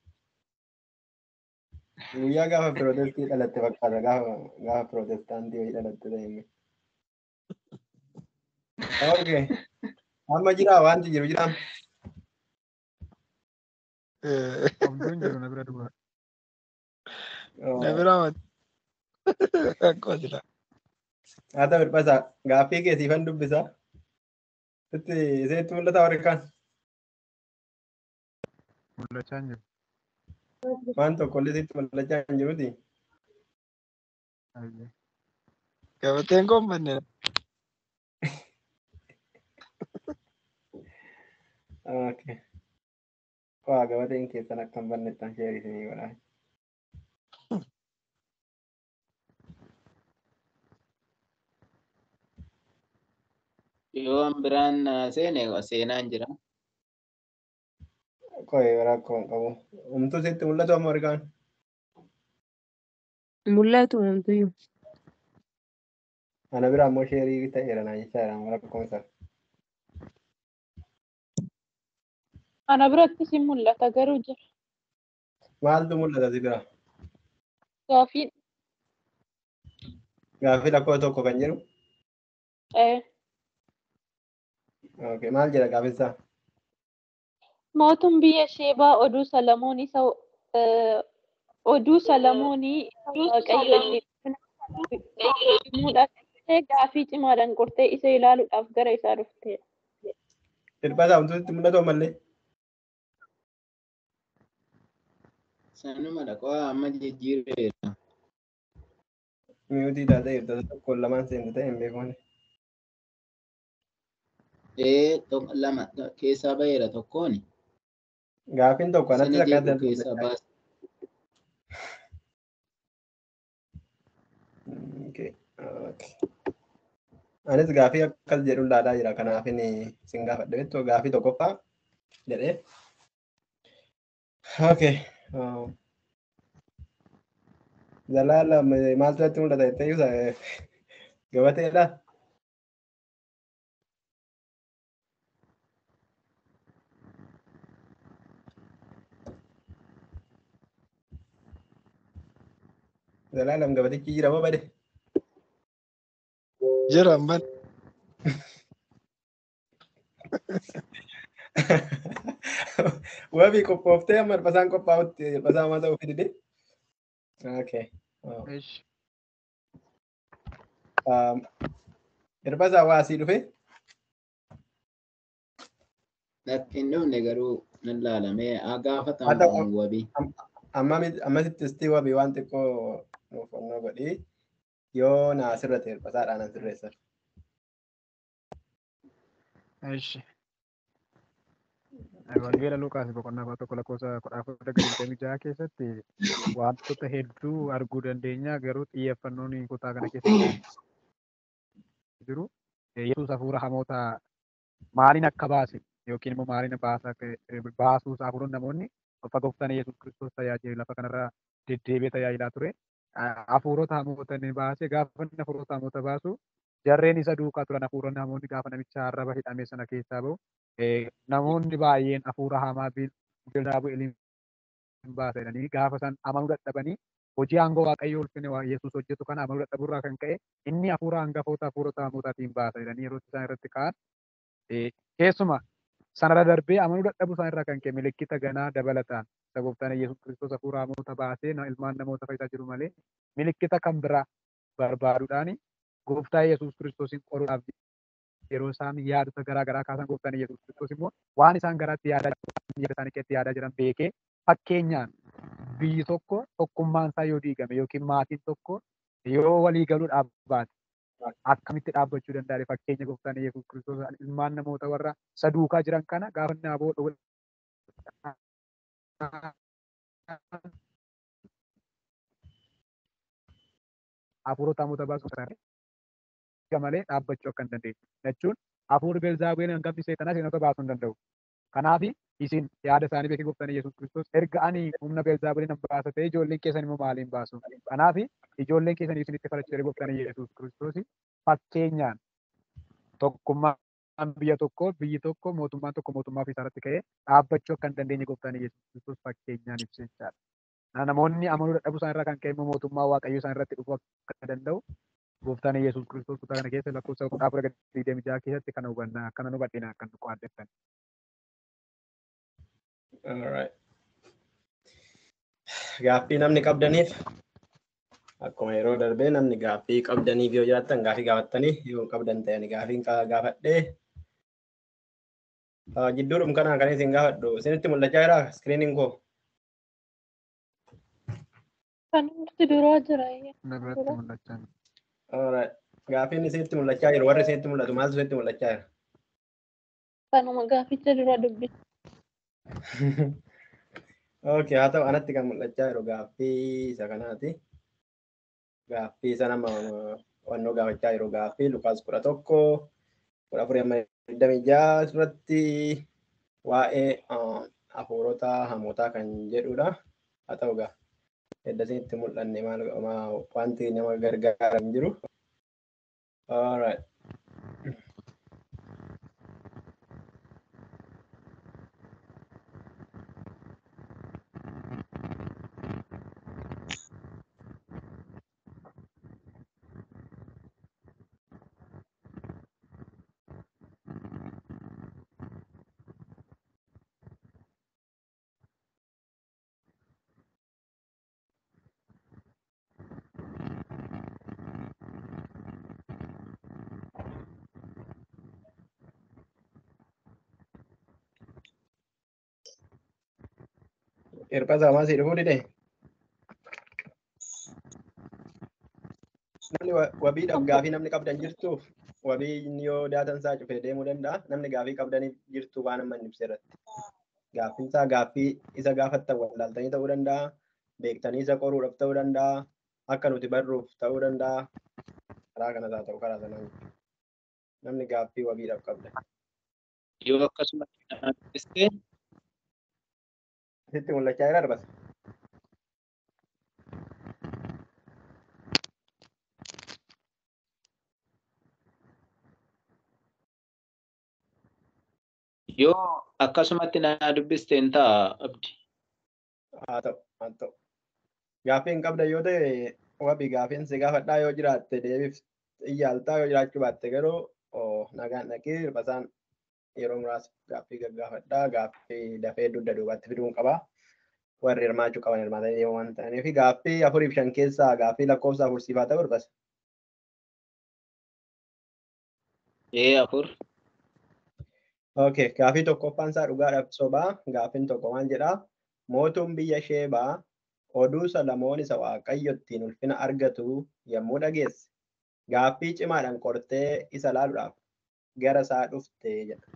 guyyaa gaafa pirootestii dhalatte fakkaata gaafa pirootestaantii wayii dhalatte ta'e. Okay. Amma jira wanti jiru jira. Homtuun jiru na bira dhugaa. Na biraa akkoo jira. Haa ta'u hirphasaa gaaffii keetiifan dubbisaa. Iseetti mul'ata warri kaan. Mul'achaa hin jiru. Waan tokko illee sitti mul'achaa hin jiruti. Ayyee. Gabateen koo manne. Okay. Waa gabateen keessan akka hin bannettan sheerii isinii godhaa. Yoo an biraan seene seenaan jira. Qo'ee rakkoo hin qabu. Humtuu sitti mul'atu amma warri kaan. Mul'atu homtuyyuu. Ana bira ammoo sheerii ta'eera naan jechaa jira rakkoo isaa. Ana biratti si mul'ata garuu jira. Maaltu mul'ata si bira? Gaafiin. Gaaffii lakkoo tokko kan jedhu. Okay. Maal jedha gaaffisaa? Mootum biyya Sheebaa oduu Salamoonii Waaqayyo himuudhaaf gaafii cimaadhaan qortee isa ilaaluudhaaf gara isaa dhufte. Hirphasaa humtuu sitti mul'atu ammallee. Sanuma dhaqoo amma jijjiirreera. Miyuutii taatee hirphasaa tokkoon lamaan seente ta'e hin beekamne. Lama keessaa baheera tokkooni. Gaaffiin tokko anatti Sana keessaa baas. Anis gaaffii akkas jedhuun laalaa jira. Kanaafin isin gaafadha jettoo gaaffii tokkoffaa jedhee. Okay. Zalaala maaltu natti mul'ata jettee gabateedha. Zalaalam gabatichi jira moo bade? Jira man. Wabii qophooftee amma hirphasaan qophaa'utti hirphasaa mataa ofii dide. Okay. Hirphasaa waa asii dhufe? Hin dhufne garuu nan laalamee gaafatamu wabii. Ammasitti istii wabii waan xiqqoo nuufannoo godhii yoo na asirratti hirphasaadhaan an sirreessan. Eeshi. Wangeela Luqaas boqonnaa tokko lakkoofsa 14:26 keessatti wantoota hedduu arguu dandeenya garuu xiyyeeffannoon kutaa kana keessatti jiru Yesuus hafuura hamoota maaliin akka baase yookiin immoo maaliin baasuu hafuuronni namoonni fagooftaan Yesuus Kiristoos tajaajila lafa kanarra deddeebi'ee tajaajilaa ture. Hafuurota hamoota ni baase gaafa inni hafuurota hamoota baasu jarreen isa duukaa turan hafuuronni hamoonni gaafa namicha arraba hidhame sana keessaa bahu namoonni baay'een hafuura hamaa bildaa bu'eliin baasa jedhanii gaafa isaan amanuu dadhabanii hojii aangoo waaqayyoo ulfine Yesuus hojjetu kana amanuu dadhaburraa kan ka'e inni hafuura hangafoota hafuurota hamootaatiin baasa jedhanii yeroo isaan irratti ka'an keessuma sanarra darbee amanuu dadhabuu isaan irraa kan ka'e milikkita ganaa dabalataan isa gooftaan Yesuus Kiristoos hafuura hamoota baasee ilmaan namoota fayyisaa jiru malee milikkita kan biraa barbaaduudhaan gooftaa Yesuus Kiristoosin qoruudhaaf yeroo isaan yaadota garaa garaa kaasan gooftaan Yesuus Kiristoos immoo waan isaan garaatti yaadaa isaanii keessatti yaadaa jiran beekee fakkeenyaan biyyi tokko tokkummaan isaa yoo diigame yookiin maatiin tokko yoo walii galuudhaaf baate akkamitti dhaabbachuu danda'a fakkeenya gooftaan Yesuus Kiristoos ilmaan namoota warra saduukaa jiran kana gaafa naaboo hafuurota hamoota baasuu malee dhaabbachuu akka hin dandeenye jechuun hafuurri Beelzaabuliin hangafni seexanaa seenota baasuu hin danda'u. Kanaaf isin yaada isaanii beekee gooftaan Yesuus Kiristoos erga ani humna Beelzaabuliin baasa ta'e ijoolleen keessan immoo maaliin baasu? Kanaaf ijoolleen keessan isinitti kadhachuu gooftaan Yesuus Kiristoos fakkeenyaan tokkummaan biyya tokko biyyi tokko mootummaan tokko mootummaa ofii isaarratti ka'ee dhaabbachuu akka hin dandeenye gooftaan Yesuus Kiristoos fakkeenyaan ibsee jechaadha. Namoonni amanuu dadhabuu isaan irraa kan ka'e immoo mootummaa Waaqayyoo isaan irratti dhufuu akka danda'u gooftaan Yesuus Kiristoos kutaa kana keessa lakkoofsa 14:26 keessatti kana hubannaa akkana nu badhina akka nu qo'addettan. Gaaffii namni qabdaniif akkuma yeroo darbee namni gaaffii qabdaniif yoo jiraattan gaaffii gaafattanii yoo qabdan ta'ani gaaffii gaafadhee jidduudhum kanaa kan isin gaafadhu isinitti mul'achaa jira iskiriiniin koo. Kan nuti duraa jira. Nabratti mul'achaa. Gaaffiin isinitti mul'achaa jiru warri isinitti mul'atu maaltu isinitti mul'achaa jira? Kanuma gaafficha dura dubbisa. Okay, haa ta'u anatti kan mul'achaa jiru gaaffii isa kanaati. Gaaffii isa nama wannoo gaafachaa jiru gaaffii Luqaas 11:14-26 irratti waa'ee hafuurota hamootaa kan jedhudha. Haa ta'u gaa edda isinitti mul'anne maal wanti nama gargaara hin jiru. All right. Hirpha sama si dhufuu dide. Namni wabiidhaaf gaafii namni qabdan jirtu wabii yoo daatan isaa cufee deemuu danda'a. Namni gaafii qabdaniif jirtu waan amma hin ibse irratti. Gaaffiin isaa gaaffii isa gaafattan wallaaltanii ta'uu danda'a. Beektanii isa qoruudhaaf ta'uu danda'a. Akka nuti barruuf ta'uu danda'a. Karaa kanas haa ta'u karaa sanaan. Namni gaaffii wabiidhaaf qabdan. Yoo akkasumatti ibsee Sitti mul'achaa jira darbas. yoo akkasumatti na dubbisteen ta'a abdi. Haa ta'u. Gaaffiin qabda yoo ta'e wabii gaaffiin si gaafadhaa yoo jiraatte deebiif iyyaaltaa yoo jiraachuu baatte garuu nagaan dhaqee hirpasaan yeroo muraasa gaaffii gaggaafadhaa gaaffii dafee dugda duubatti fiduun qabaa. Warri hirmaachuu qaban hirmaatanii deemuu waan ta'aniif gaaffii 4 fi 5 keessaa gaaffii lakkoofsa 4 siifaa ta'u hirpasa. Afur. Okay, gaaffii tokkoffaan isaa dhugaadhaaf sobaa. Gaaffiin tokko maal jedhaa? Mootuun biyya Sheebaa oduu Salamoon isa Waaqayyo ittiin ulfina argatu yommuu dhageesse gaaffii cimaadhaan qortee isa laaluudhaaf gara isaa dhufte jedha.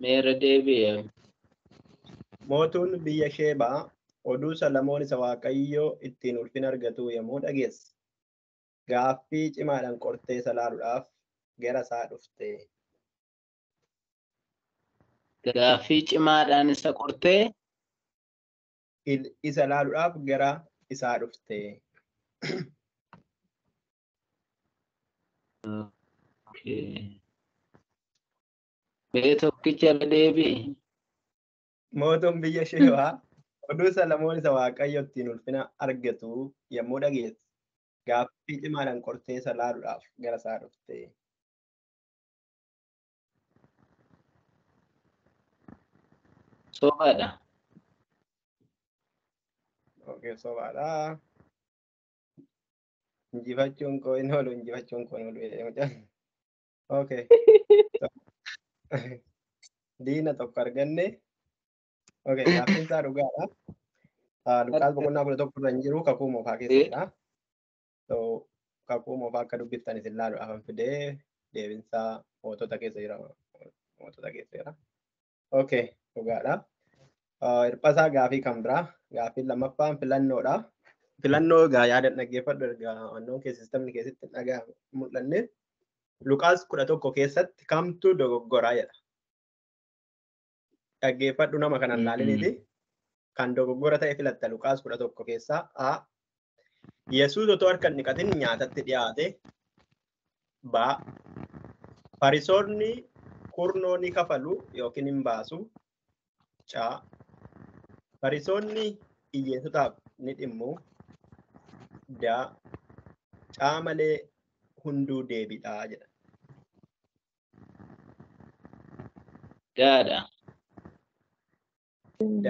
Meera deebi'e. Mootuun biyya Sheebaa oduu Salamoon isa Waaqayyo ittiin ulfina argatu yommuu dhageesse gaaffii cimaadhaan qortee isa laaluudhaaf gara isaa dhufte. Gaaffii cimaadhaan isa qortee isa laaluudhaaf gara isaa dhufte. Mee tokkicha deebi'e. Mootuun biyya Sheebaa oduu Salamoon isa Waaqayyo ittiin ulfina argatu yommuu dhageesse gaaffii cimaadhaan qortee isa laaluudhaaf gara isaa dhufte. Sobaadha. Okay, sobaadha. Injifachuun koo hin oolu, injifachuun koo hin oolu. Okay. Diina tokko arganne. Okay, gaaffiin isaa dhugaadha. Luqaas boqonnaa 11 irra hin jiru kakuu moofaa keessa jira. So kakuu moofaa akka dubbiftan isin laalu afan fidee deebinsaa mootota keessa jira. Mootota keessa jira. Okay, dhugaadha. Hirphasaa gaafii kan biraa. Gaaffiin lammaffaan filannoodha. Filannoo egaa yaada dhaggeeffadhu ergaa wannoon keessa sistemni keessatti dhagaa mul'anne. Luqaas 11 keessatti kamtu dogoggoraa jedha. Dhaggeeffadhu nama kanan laaliniiti. Kan dogoggora ta'e filatta Luqaas 11 keessaa A. Yesuus otoo harka hin dhiqatin nyaatatti dhiyaate. B. Farisoonni kurnoo ni kafalu yookiin hin baasu. C. Farisoonni hiyyeessotaaf ni dhimmu. D. C malee hunduu deebiidha jedha. Daadha. D.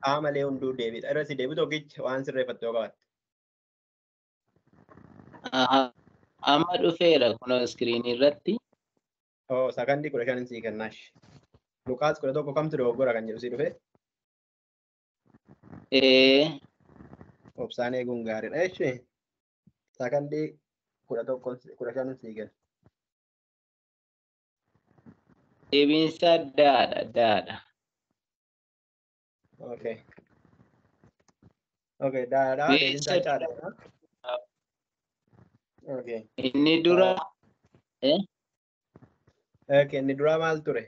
C malee hunduu deebiidha. Irra si deebitu tokkichi waan sirreeffattu yoo qabatte. Amma dhufeera kunoo iskiriinii irratti. Sakandii 15 sii kennaash. Luqaas 11 kamtu dogoggora kan jedhu si dhufe. Obsaan eeguun gaariidha jechuun. Sakandii 15 sii kenna. Deebiinsa daadha. Okay. Okay, daadha. Deebiinsa daadha. Okay. Inni dura. Okay, inni dura maal ture?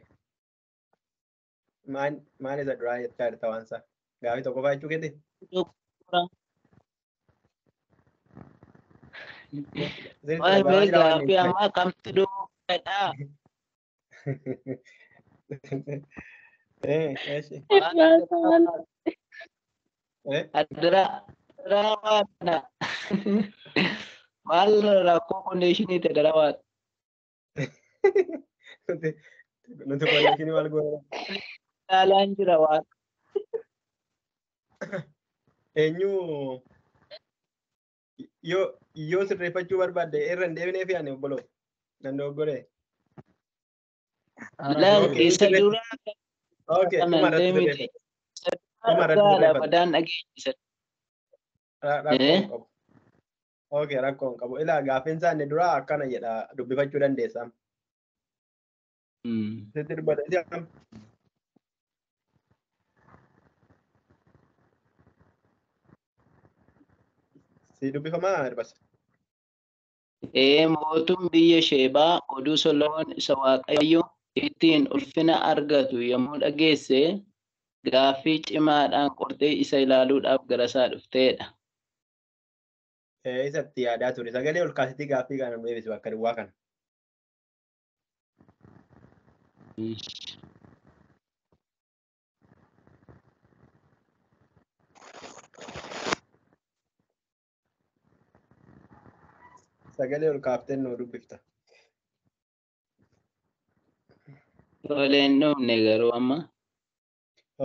Maal isa duraa jechaa jirta waan isaa? Gaafii tokko fa'aa jechuu keeti? Gaafii ammaa kamtu dogoggoradhaa? Maal rakkoo kondiishinii ta'e darawaadha. Nuti kondiishinii maal goona? Ilaalaan jira waan. Eenyu yoo sirreeffachuu barbaadde irra hin deebinee fi ani obboloo nan dogoggoree. Isa dura. Okay, dhumarratti sirreeffatu. Rakkoon qabu. Okay, rakkoon qabu. Ilaa gaaffiin isaa inni dura akkana jedha dubbifachuu dandeessa. Sitti dubbata isi akkam? Si dubbifamaa Hirphasa? Mootum biyya Sheebaa oduu Solomoon isa Waaqayyo ittiin ulfina argatu yommuu dhageesse gaaffii cimaadhaan qortee isa ilaaluudhaaf gara isaa dhufteedha. Isatti yaadaa ture. Sagalee ol kaasitii gaaffii kana nu deebisu akka duwwaa kana. Sagalee ol kaaftee nu dubbifta. Toleen dhumne garuu amma.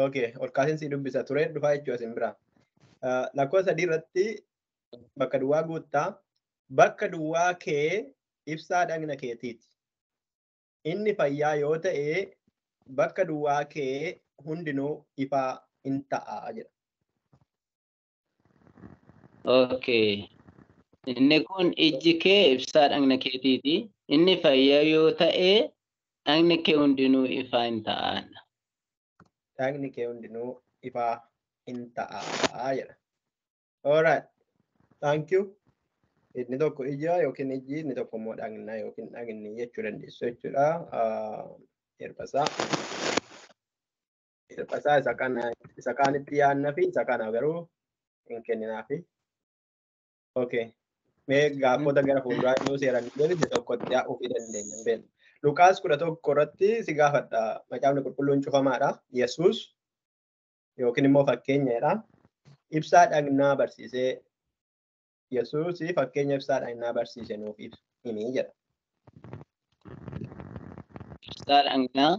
Okay, ol kaasiin si dubbisa ture dhufaa jechuu asin biraa. Lakkoofsa 3 irratti bakka duwwaa guuttaa. Bakka duwwaa kee ibsaa dhagna keetiiti. Inni fayyaa yoo ta'e bakka duwwaa kee hundinuu ifaa in ta'a jedha. Okay. Inni kun ijji kee ibsaa dhagna keetiiti. Inni fayyaa yoo ta'e dhagni kee hundinuu ifaa in ta'a. Dhagni kee hundinuu ifaa in ta'a jedha. Alright. Thank you. Inni tokko ija yookiin ijji inni tokko immoo dhagna yookiin dhagni jechuu dandeessu jechuudha. Hirphasaa. Hirphasaa isa kaanitti yaadna fi isa kana garuu hin kenninaafi. Okay. Mee gaafota gara fuulduraa yoo seeran deebise tokkotti ofii dandeenya hin beeknu. Luqaas 11 irratti si gaafadha. Macaafni qulqulluun cufamaadha. Yesuus yookiin immoo fakkeenyadha. Ibsaa dhagnaa barsiisee Yesuus fakkeenya ibsaa dhagnaa barsiise nuuf himii jedha. Ibsaa dhagnaa.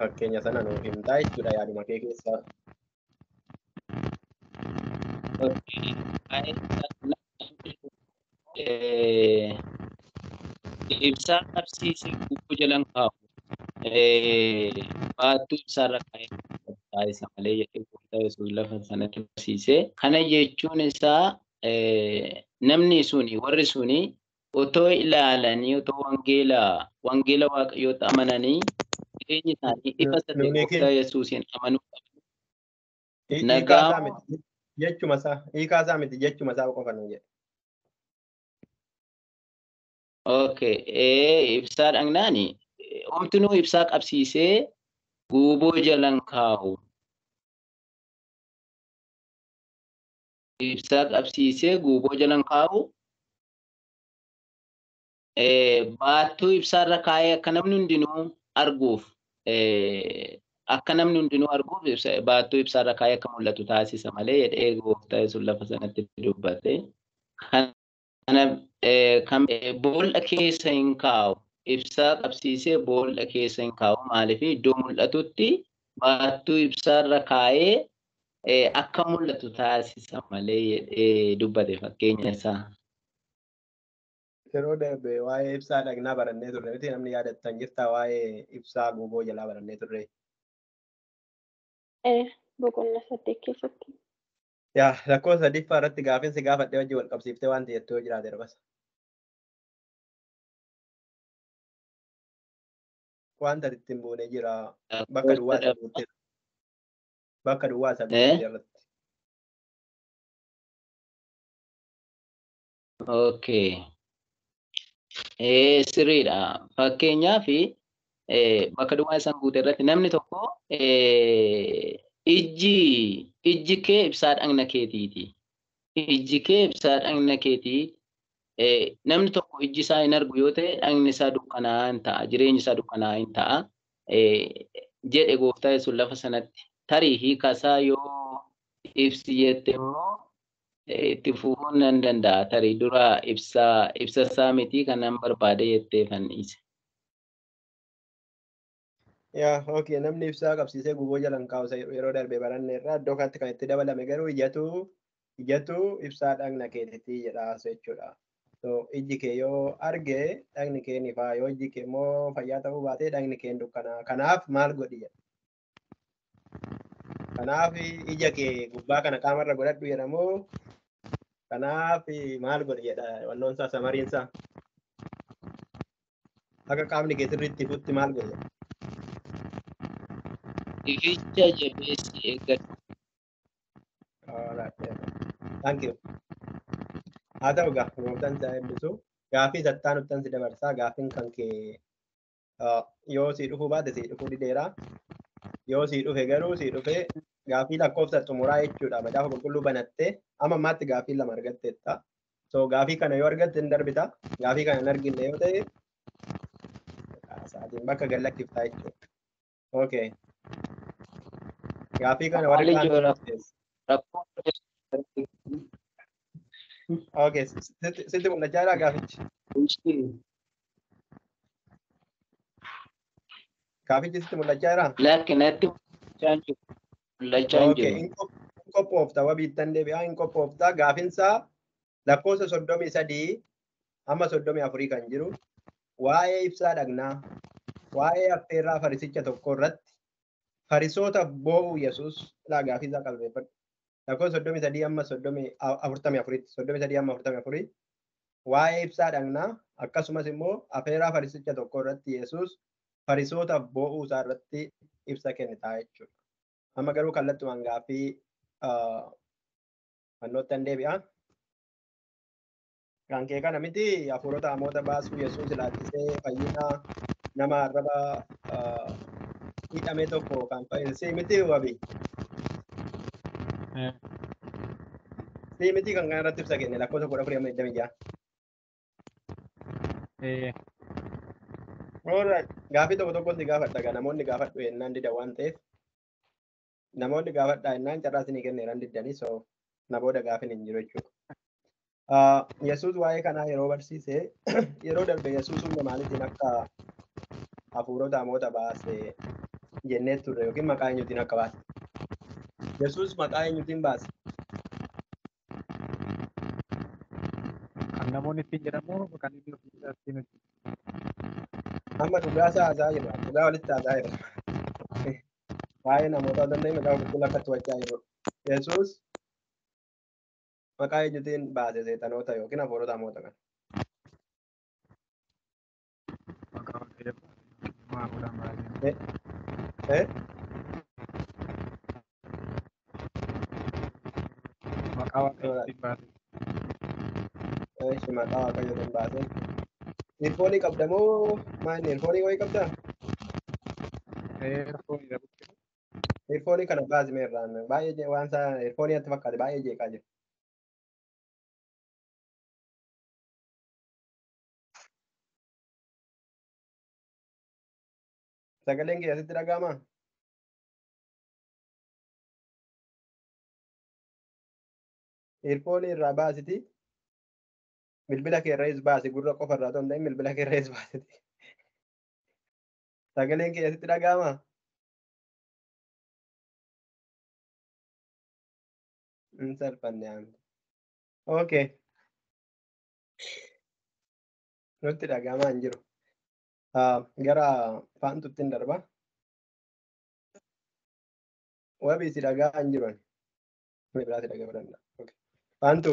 fakkeenya sana nuuf himtaa jechuudha yaaduma kee keessaa. Ibsaa qabsiisee gubboo jalan kaa'u. Baattuu ibsaarra kaa'ee isa malee jedhee gooftaa Yesuus lafa sanatti barsiisee. Kana jechuun isaa namni suni warri suni otoo ilaalanii otoo wangeela waaqayyoota amananii jireenyi isaanii ifa ta'e gooftaa Yesuusiin amanuu qabu. Hiikaasaa miti jechuma isaa qofa nu jedhe. Okay, ibsaa dhaqnaani omtinuu ibsaa qabsiisee guuboo jalan kaa'u. Ibsaa qabsiisee guuboo jalan kaa'u. Baattuu ibsaarra kaa'ee akka namni hundinuu arguuf baattuu ibsaarra kaa'ee akka mul'atu taasisa malee jedhee gooftaa Yesuus lafa sanatti dubbate. Kana kan boolla keessa hin kaa'u. Ibsaa qabsiisee boolla keessa hin kaa'u. Maaliif iddoo mul'atutti baattuu ibsaarra kaa'ee akka mul'atu taasisa malee jedhee dubbate fakkeenya isaa. Yeroo darbe waa'ee ibsaa dhagnaa barannee turre miti namni yaadattan jirtaa waa'ee ibsaa guuboo jalaa barannee turre. Boqonnaa 8 keessatti. Yaa lakkoofsa sadiffaa irratti gaafiinsi gaafadhee wajjin wal qabsiiftee waan jettee jiraate darbasa. Wanta ittiin buunee jira bakka duwwaa isa guuttee irratti. Okay. Sirriidha. Fakkeenyaaf bakka duwwaa isaan guute irratti namni tokko ijji kee ibsaa dhagna keetiiti. Ijji kee ibsaa dhagna keetii. Namni tokko ijji isaa hin argu yoo ta'e dhagni isaa dukkanaa'aa hin ta'a. Jireenyi isaa dukkanaa'aa hin ta'a. Jedhe gooftaa Yesuus lafa sanatti. Tarii hiikasaa yoo ibsi jette immoo itti fufuun nan danda'a. Tarii dura ibsa isaa miti kanan barbaade jettee fannise. Yaa okay namni ibsaa qabsiisee guuboo jalan kaa'u yeroo darbe barannee irraa iddoo kanatti kan itti dabalame garuu ijatu ibsaa dhagna keetitti jedha jechuudha. So ijji kee yoo arge dhagni kee ni faa yoo ijji kee immoo fayyaa ta'uu baate dhagni kee dukkanaa. Kanaaf maal godhi jedha. Kanaaf ija kee gubbaa kana qaamarra godhadhu jedhamoo kanaaf maal godhi jedha wannoon isaa samariin isaa. Akka qaamni kee sirriitti ifutti maal godhi jedha. Ificha jabeessi eeggatu. Thank you. Haa ta'u gooftaan isaa eebbisu gaafii sattaan uttan si dabarsaa gaafiin kan kee yoo sii dhufuu baate sii dhufuu dideera. Yoo sii dhufe garuu sii dhufe gaafii lakkoofsa xumuraa jechuudha. Macaafa qulqulluu banattee amma ammaatti gaafii lama argatteetta. So gaafii kana yoo argatte hin darbita. Gaafii kana hin arginne yoo ta'e sa'aatiin bakka gallakkiftaa jechuudha. Okay. Gaafii kana warri kaan okay sitti mul'achaa jira gaafichi. Gaafichi sitti mul'achaa jira. Lakkinatti mul'achaa hin jiru. Hin qophoofta wabiittan deebi'aa hin qophoofta gaafiinsaa lakkoofsa 33 hamma 34 kan jiru waa'ee ibsaa dhagnaa waa'ee affeerraa farisicha tokko irratti farisoota boo'uu Yesuus gaafiinsaa qalbeeffadhu. Lakkoofsa 33 hamma 44 waa'ee ibsaa dhagnaa akkasumas immoo affeerraa farisicha tokko irratti Yesuus farisoota boo'uu isaa irratti ibsa kennitaa jechuudha. Amma garuu kallattumaan gaafii fannoottan deebi'a. Kan kee kana miti hafuurota hamoota baasuu Yesuus ilaalchisee fayyina nama arraba hidhame tokko kan fayyisee miti wabi. Miti kan kana irratti ibsa kenne lakkoofsa 14 Alright. Gaafii tokko tokkotti gaafadha. Namoonni gaafadhu jennaan dida waan ta'eef namoonni gaafadhaa jennaan carraas ni kenneeran diddanii so na booda gaafiin hin jiru jechuudha. Yesuus waa'ee kanaa yeroo barsiise yeroo darbe Yesuus humna maaliitiin akka hafuurota hamoota baase jennee turre yookiin maqaa eenyuutiin akka baase. Yesuus maqaa eenyuutiin baase? Kan namoonni ittiin jedhamu kan inni ofii isaatiin hojjetu. Amma dhugaa isaa haasaa jirra. Dhugaa walitti haasaa jirra. Baay'ee namoota danda'e maqaa qulqulluu akka to'achaa jiru. Yesuus maqaa eenyuutiin baase seexanoota yookiin hafuurota hamoota kana? Maqaa waaqayyoo maafuudhaan baay'ee. Maqaa waaqayyootiin baase. Maqaa waaqayyootiin baase. Irfoonii qabda moo maal irfoonii wayii qabdaa? Irfoonii dhabutti. Irfoonii kana baasime irraan baay'ee waan isaa irfoonii natti fakkaate baay'ee jeeqaa jira. Sagaleen kee asitti dhaga'amaa? Irfoonii irraa baasiti. Bilbila kee irraas baasi gurra qofa irraa ta'uu hin bilbila kee irraas baasiti. Sagaleen kee asitti dhaga'amaa? Hin salphanne amta. Okay. Nutti dhaga'amaa hin jiru. Gara faantutti hin darba. Wabii si dhaga'aa hin jiru. Biraa si dhaga'uu danda'a. Faantu.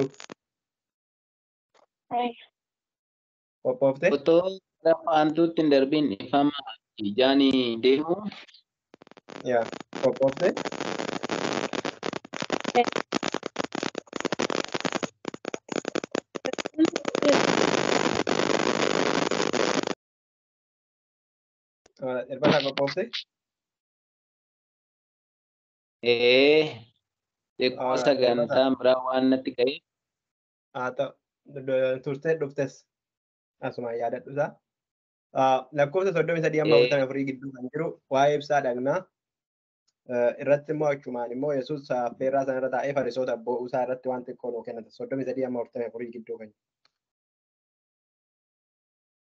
Qophoofte? Otoo gara faantuutti hin darbiin ifama ijaanii deemu. Yaa qophoofte? Irbaata qophoofte? Xiqqoo sagantaa biraa waan natti ka'e. Haa ta'u turtee dhuftes asumaan yaadadhu isaa. Lakkoofsa 33-44 gidduu kan jiru waa'ee ibsaa dhagnaa. Irratti immoo achumaan immoo Yesuus affeerraa sana irra taa'ee farisoota bu'uu isaa irratti waan xiqqoo nuu kennata. 33-44 gidduu kan jiru.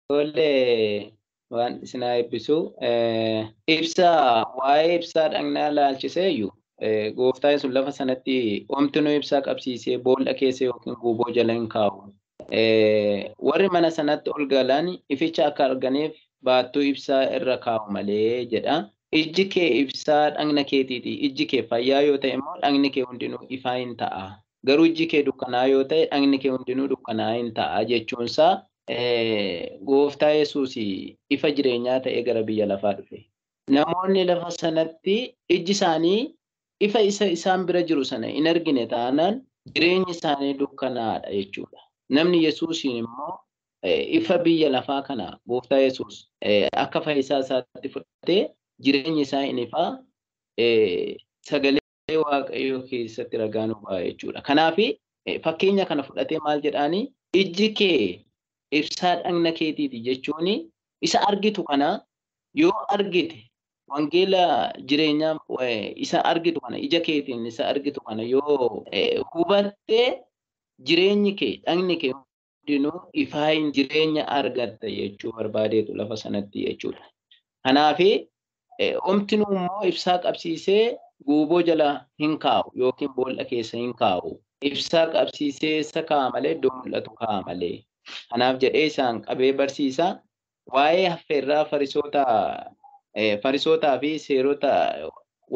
Tole waan isin eebbisu waa'ee ibsaa dhagnaa ilaalchiseeyyu gooftaan sun lafa sanatti omtinuu ibsaa qabsiisee boolla keessa yookiin guuboo jala hin kaa'u. Warri mana sanatti ol galan ificha akka arganiif baattuu ibsaa irra kaa'u malee jedha. Ijji kee ibsaa dhagna keetiiti. Ijji kee fayyaa yoo ta'e immoo dhagni kee hundinuu ifaa hin ta'a. Garuu ijji kee dukkanaa yoo ta'e dhagni kee hundinuu dukkanaa hin ta'a jechuunsaa gooftaa Yesuus ifa jireenyaa ta'ee gara biyya lafaa dhufe. Namoonni lafa sanatti ijji isaanii ifa isaan bira jiru sana hin argine taanaan jireenyi isaanii dukkanaadha jechuudha. Namni Yesuusiin immoo ifa biyya lafaa kana gooftaa Yesuus akka fayyisaa isaatti fudhatee jireenyi isaa hin ifaa sagalee waaqayyoo keessatti ragaa nu ba'a jechuudha. Kanaaf fakkeenya kana fudhatee maal jedhaanii ijji kee ibsaa dhagna keetiiti jechuun isa argitu kana yoo argite wangeela jireenyaa isa argitu kana ija keetiin isa argitu kana yoo hubatte jireenyi kee dhagni kee hundinuu ifaa hin jireenya argatta jechuu barbaadeetu lafa sanatti jechuudha. Kanaaf omtinuu immoo ibsaa qabsiisee guuboo jala hin kaa'u yookiin boolla keessa hin kaa'u. Ibsaa qabsiisee isa kaa'a malee iddoo mul'atu kaa'a malee. Kanaaf jedhee isaan qabee barsiisa. Waa'ee affeerraa farisootaa fi seerota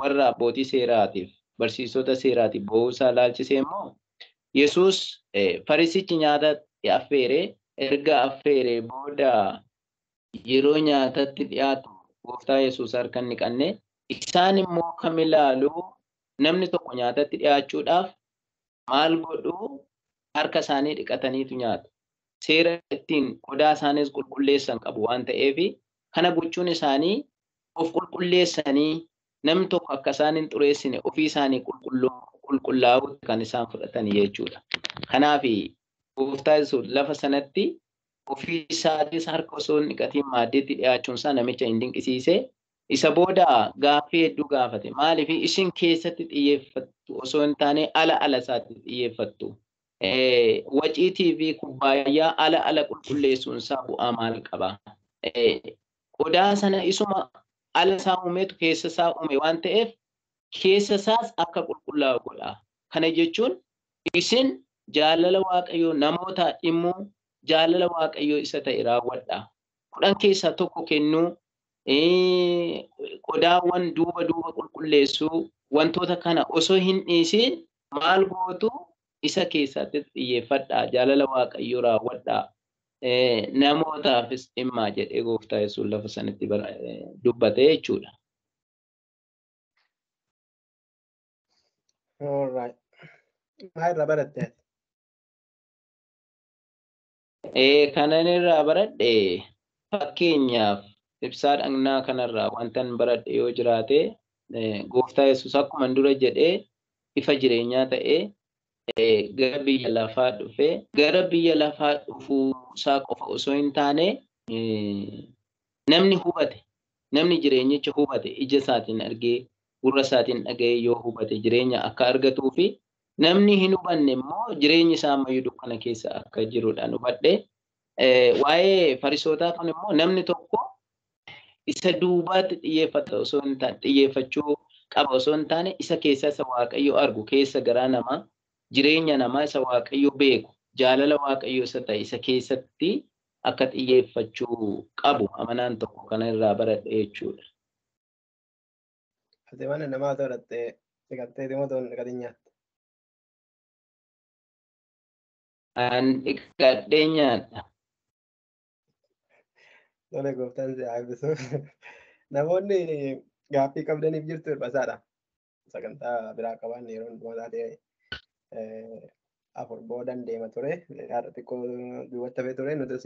warra abbootii seeraatiif barsiisota seeraatiif bo'uusaa ilaalchisee immoo Yesuus farisichi nyaata affeeree erga affeeree booda yeroo nyaatatti dhiyaatu gooftaa Yesuus harka hin dhiqanne isaan immoo kam ilaaluu namni tokko nyaatatti dhiyaachuudhaaf maal godhuu harka isaanii dhiqataniitu nyaatu. Seera ittiin qodaa isaaniis qulqulleessan qabu waan ta'eef kana gochuun isaanii of qulqulleessanii namni tokko akka isaan hin xureessine ofii isaanii qulqullaa'uutti kan isaan fudhatanii jechuudha. Kanaaf gooftaa Yesuus lafa sanatti ofii isaatis harka osoo hin dhiqatiin maaddeetti dhiyaachuun isaa namicha hin dinqisiise. Isa booda gaaffii hedduu gaafate. Maaliif isin keessatti xiyyeeffattu osoo hin taane ala isaatti xiyyeeffattu. Waciitii fi kubbaayyaa ala qulqulleessuun isaa bu'aa maal qaba? Qodaa sana isuma ala isaa uumeetu keessa isaa uume waan ta'eef keessa isaas akka qulqullaa'u godha. Kana jechuun isin jaalala Waaqayyoo namoota immoo jaalala Waaqayyoo isa ta'e raawwadha. 10 keessaa tokko kennuu, qodaawwan duuba qulqulleessuu, wantoota kana osoo hin dhiisin maal gootu isa keessatti xiyyeeffadha. Jaalala Waaqayyoo raawwadha. Namootaafis dhimmaa jedhee Gooftaa Yesuus lafa sanatti dubbate jechuudha. All right. Maal baratte? Kanan irraa baradhe fakkeenyaaf ibsaa dhagnaa kanarraa wantan baradhe yoo jiraate Gooftaa Yesuus akkuma dura jedhee ifa jireenyaa ta'ee gara biyya lafaa dhufee gara biyya lafaa dhufuu isaa qofa osoo hin taane namni hubate, namni jireenyicha hubate, ija isaatiin argee gurra isaatiin dhaga'ee yoo hubate jireenya akka argatuu fi namni hin hubanne immoo jireenyi isaa ammayyuu dukkana keessa akka jirudha hubadhe. Waa'ee Farisootaa kun immoo namni tokko isa duubaatti xiyyeeffata osoo hin taane xiyyeeffachuu qaba osoo hin taane isa keessa isa Waaqayyo argu keessa garaa namaa jireenya namaa isa Waaqayyo beeku jaalala Waaqayyo isa ta'e isa keessatti akka xiyyeeffachuu qabu amanaan tokko kana irraa baradhe jechuudha. Ati mana namaa to'attee dhiqattee dhimmoota dhiqatin nyaatta. An dhiqadhee nyaadha. Tole Gooftaan si haa eebbisu. Namoonni gaaffii qabdaniif jirtu hir'isaadha. Sagantaa biraa qaban yeroo hundumaa taatee 4 boodan deema ture. Haadha xiqqoo duubatti hafee ture nutis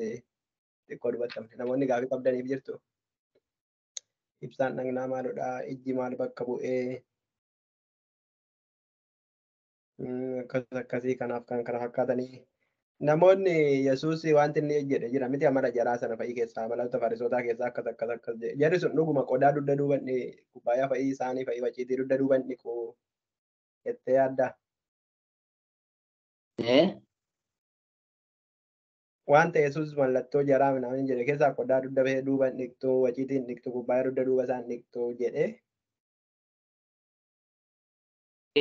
xiqqoo dubattamne. Namoonni gaaffii qabdaniif jirtu. Ibsaan dhagnaa maalidha? Ijji maal bakka bu'ee? Akkasii kanaaf kan kana fakkaatanii. Namoonni Yesuus wanti inni jedhe jira miti amala jaraa sana fa'ii keessaa amaloota Farisootaa keessaa akkas jedhe. Jarri sun dhuguma qodaa dugda duubanni kubbaayyaa fa'ii isaanii fa'ii waciitii dugda duubanni jettee yaadda. Wanta Yesuus mallattoo jaraa minaamin jedhe keessaa qodaa dugda bahee duuban dhiqxuu waciitiin dhiqxuu kubbaayyaa dugda duuba isaan dhiqxuu jedhe.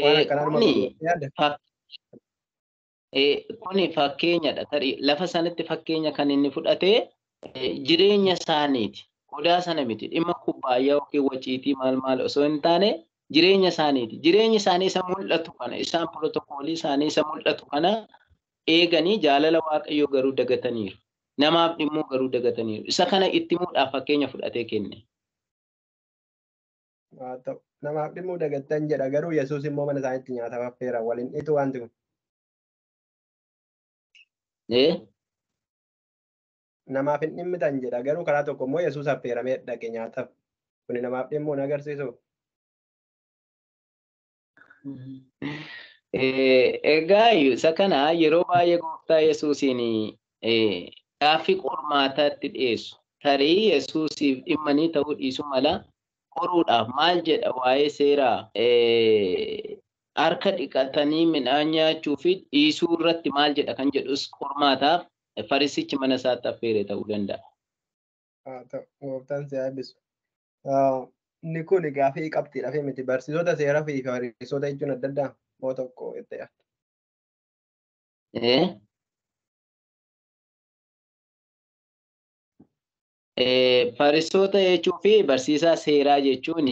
Waan akkanaa Kuni fakkeenyadha. Lafa sanatti fakkeenya kan inni fudhatee jireenya isaaniiti. Qodaa sana miti. Dhimma kubbaayyaa yookiin waciitii maal osoo hin taane jireenya isaaniiti. Jireenyi isaanii isa mul'atu kana isaan pirootokoolii isaanii isa mul'atu kana eeganii jaalala Waaqayyoo garuu dagataniiru. Namaaf dhimmoo garuu dagataniiru. Isa kana itti himuudhaaf fakkeenya fudhatee kenne. Namaaf dhimmoo dagattan jedha garuu Yesuus immoo mana isaaniitti nyaata affeera waliin dhiitu wanti kun. Namaaf hin dhimmitan jedha garuu karaa tokko immoo Yesuus affeeramee dhaqe nyaataaf. Kuni namaaf dhimmoo hin agarsiisu. Egaa isa kana yeroo baay'ee Gooftaa Yesuusiin gaaffii qormaataatti dhiyeessu. Tarii Yesuusiif dhimmanii ta'uu dhiisu mala qoruudhaaf maal jedha waa'ee seeraa harka dhiqatanii midhaan nyaachuu fi dhiisuu irratti maal jedha kan jedhus qormaataaf farisichi mana isaatti affeere ta'uu danda'a. Gooftaan si haa eebbisu. Inni kun gaaffii qabxiidhaaf miti barsiisota seeraa fi fariisota jechuun adda addaa moo tokko itti yaadda. Fariisota jechuu fi barsiisaa seeraa jechuun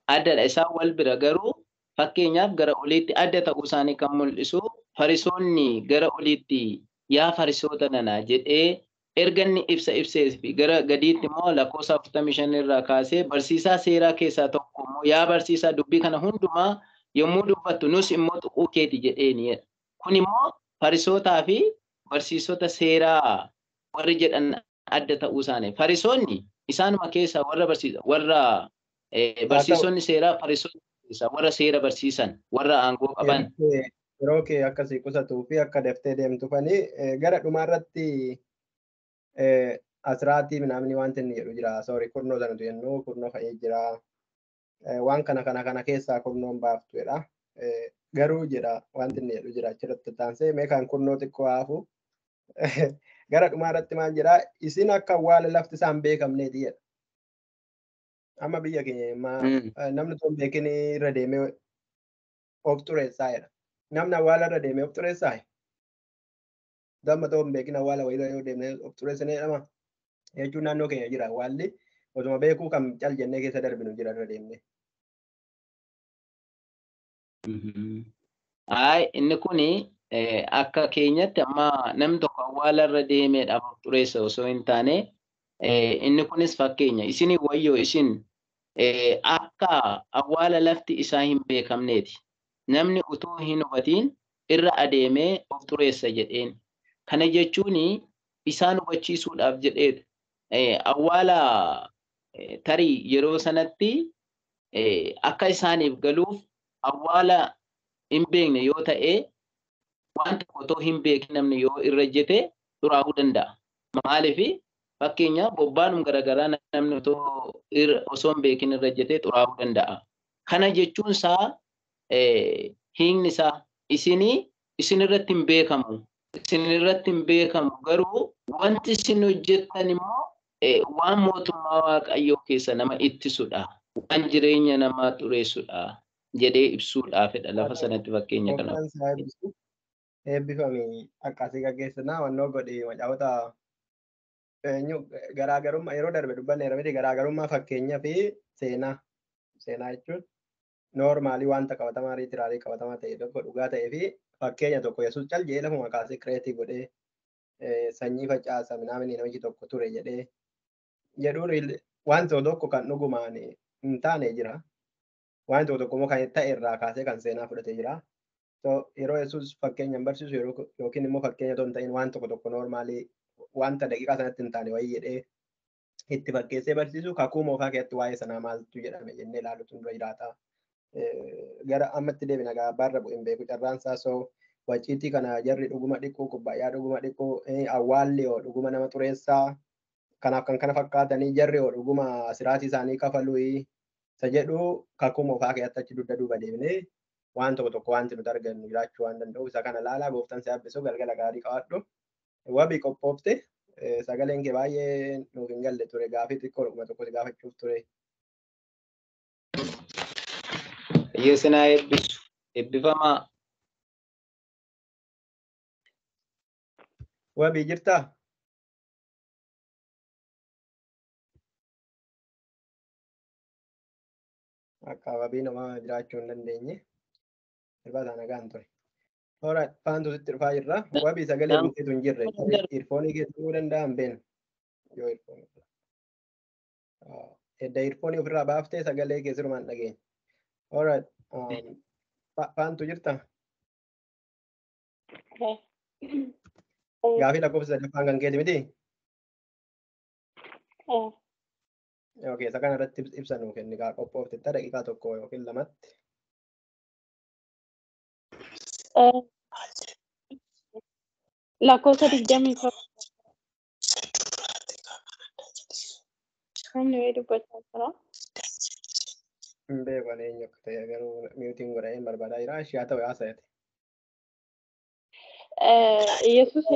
addadha. Isaan wal bira garuu fakkeenyaaf gara oliitti adda ta'uu isaanii kan mul'isu fariisonni gara oliitti yaa fariisota nanaa jedhee erga inni ibsee fi gara gadiitti immoo lakkoofsa 45 irraa kaasee barsiisaa seeraa keessaa tokko immoo yaa barsiisaa dubbii kana hundumaa yommuu dubbattu nus immoo tuquu keeti jedheeni. Kun immoo fariisotaa fi barsiisota seeraa warri jedhan adda ta'uu isaanii. Fariisonni isaanuma keessaa warra barsiisonni seeraa fariisonni warra seera barsiisan warra aangoo qaban. Yeroo kee akkasii qusatuu fi akka daftee deemtu fanii gara dhumaarratti asiraatii namni wanti inni jedhu jira. Soorii kurnoo sanatu jennuu kurnoo fa'ee jira. Waan kana keessaa kurnoon baaftuudha. Garuu jedha wanti inni jedhu jira achirratti taansee meeqaan kurnoo xiqqoo haafu. Gara dhumaarratti maal jedhaa isin akka awwaala lafti isaan beekamneeti jedha. Amma biyya keenya namni tokko beekini irra deemee of xureessaa jedha. Namni awwaala irra deemee of xureessaa? Damma tokko beekin awwaala wayii yoo deemee of xureessine jedhama. Jechuun naannoo keenya jira awwaalli osuma beekuu kan cal jennee keessa darbinu jira irra deemnee. Inni kuni akka keenyatti amma namni tokko awwaala irra deemeedhaaf of xureessa osoo hin taane inni kunis fakkeenya isinii wayyoo isin akka awwaala lafti isaa hin beekamneeti. Namni utuu hin hubatiin irra adeemee of xureessa jedheen. Kana jechuun isaan hubachiisuudhaaf jedheetu awwaala tarii yeroo sanatti akka isaaniif galuuf awwaala hin beekne yoo ta'e waan tokko otoo hin beekin namni yoo irra jete xuraa'uu danda'a. Maaliif fakkeenya bobbaanum garaagaraa namni osoo hin beekin irra jete xuraa'uu danda'a. Kana jechuun isaa hiikni isaa isin irratti hin beekamu. Isin irratti hin beekamu garuu wanti isin hojjettan immoo waan mootummaa Waaqayyoo keessa nama ittisudha. Waan jireenya namaa xureessudha jedhee ibsuudhaafidha lafa sanatti fakkeenya kana. Eebbifame akkasii gaggeessinaa wannoo godhe macaafota garaagarummaa yeroo darbe dubbanneera miti garaagarummaa fakkeenyaa fi seenaa jechuun noormaalii wanta qabatamaa riitiraalii qabatamaa ta'e tokko dhugaa ta'ee fi fakkeenya tokko yesuus cal jedhee lafuma kaasee kireetii godhee sanyii facaasa minaamini namichi tokko ture jedhee jedhuun wanta tokko kan dhugumaan hin taane jira. Wanta tokko immoo kan ta'e irraa kaasee kan seenaa fudhatee jira. Yeroo yesuus fakkeenyaan barsiisu yookiin immoo fakkeenya otoo hin ta'in waan tokko noormaalii wanta daqiiqaa sanatti hin taane wayii jedhee itti fakkeessee barsiisu kakuu moofaa keessatti waa'ee sanaa maaltu jedhame jennee ilaalutu dura jiraata. Gara ammatti deebina gaabbaarra bu'in beeku carraan isaa waciitii kana jarri dhuguma dhiquu kubbaayyaa dhuguma dhiquu awwaalli yoo dhuguma nama xureessaa kanaaf kan kana fakkaatanii jarri yoo dhuguma siraatii isaanii kafaluu isa jedhu kakuu moofaa keessatti achi dugda duuba deebinee waan tokko wanti nuti argannu jiraachuu waan danda'u isa kana laalaa gooftaan si yaabbisuu galgala gaarii qabaadhu. Wabii qophoofte sagaleen kee baay'ee nuuf hin galle ture gaafii xiqqoo dhuguma tokko si gaafachuuf ture. Yeesinaa eebbisu eebbifamaa. Wabii jirtaa? Akka wabii namaa jiraachuu hin dandeenye. Sirbaata nagaan ture. Alright, faantu sitti dhufaa jirra. Wabii sagalee mukkeetu hin jirre. Irfoonii keessa ta'uu danda'an beenu. Yoo irfoonii. Edda irfoonii ofirraa baaftee sagalee keessumaan dhageenya. Alright, faantu jirta? Gaafii lakkoofsa sadaffaan kan keeti miti? Okay, isa kana irratti ibsa nuu kenni gaa qophoofteetta daqiiqaa tokko yookiin lamatti. Lakkoofsa 24. Namni wayii dubbachaa jira. Hin beekan eenyu akka ta'e garuu miutiin godheen barbaadaa jira. Ishee haa ta'u haasa'ate. Yesuus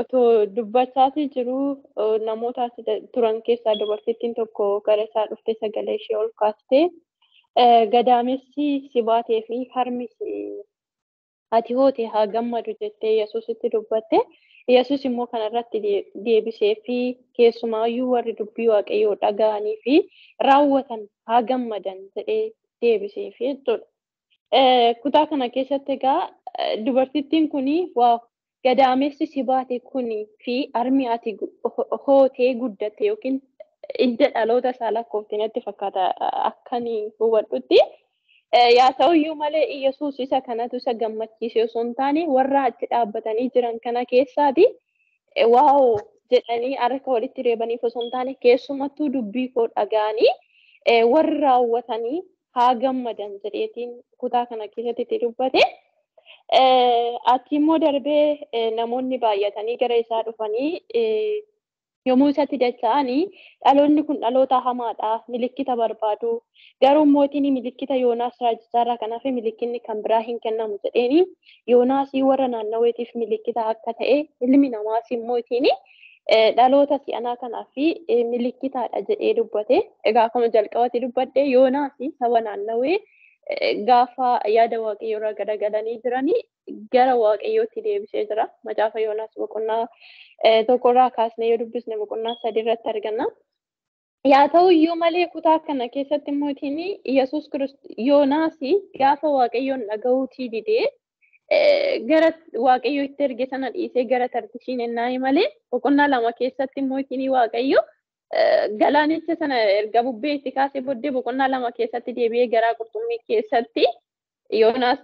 otoo dubbachaatii jiru namoota turan keessaa dubartittiin tokko gara isaa dhuftee sagalee ishee ol kaastee gadaamessi si baatee fi harmi ati hoote haa gammadu jettee Yesuusitti dubbatte. Yesuus immoo kanarratti deebisee fi keessumaayyuu warri dubbii Waaqayyoo dhaga'anii fi raawwatan haa gammadan jedhee deebisee fi jechuudha. Kutaa kana keessatti egaa dubartittiin kuni gadaamessi si baate kuni fi harmi ati hootee guddatte yookiin idda dhaloota isaa lakkoofte natti fakkaata akkanii hubadhutti. Yaa ta'uyyuu malee Yesuus isa kanatu isa gammachiise osoo hin taane warra achi dhaabbatanii jiran kana keessaati waa'oo jedhanii harka walitti reebaniif osoo hin taane keessumattuu dubbii koo dhaga'anii warri raawwatanii haa gammadan jedheetiin kutaa kana keessatti itti dubbate. Achi immoo darbee namoonni baay'atanii gara isaa dhufanii yommuu isatti dacha'anii dhaloonni kun dhaloota hamaadha milikkita barbaadu garuu mootiin milikkita Yoonaas raajichaarraa kanaaf milikkinni kan biraa hin kennamu jedheeni Yoonaasii warra naannaweetiif milikkita akka ta'e ilmi namaas mootiin dhaloota si'anaa kanaa fi milikkitaadha jedhee dubbate. Egaa akkuma jalqabatti dubbadde Yoonaas saba naannawee gaafa yaada waaqayyoo irraa garagalanii jiranii gara waaqayyootti deebisee jira. Macaafa Yoonaas boqonnaa tokkorraa kaasnee yoo dubbisne boqonnaa 3 irratti arganna. Yaa ta'u iyyuu malee kutaa kana keessatti mootiin Yesuus Kiristoos Yoonaas gaafa waaqayyoon dhaga'uutii didee gara waaqayyo itti erge sana dhiisee gara Tarkishiin ennaa malee boqonnaa 2 keessatti mootiin waaqayyo galaanicha sana erga bubbee itti kaasee booddee boqonnaa 2 keessatti deebi'ee gara qurxummii keessatti Yoonaas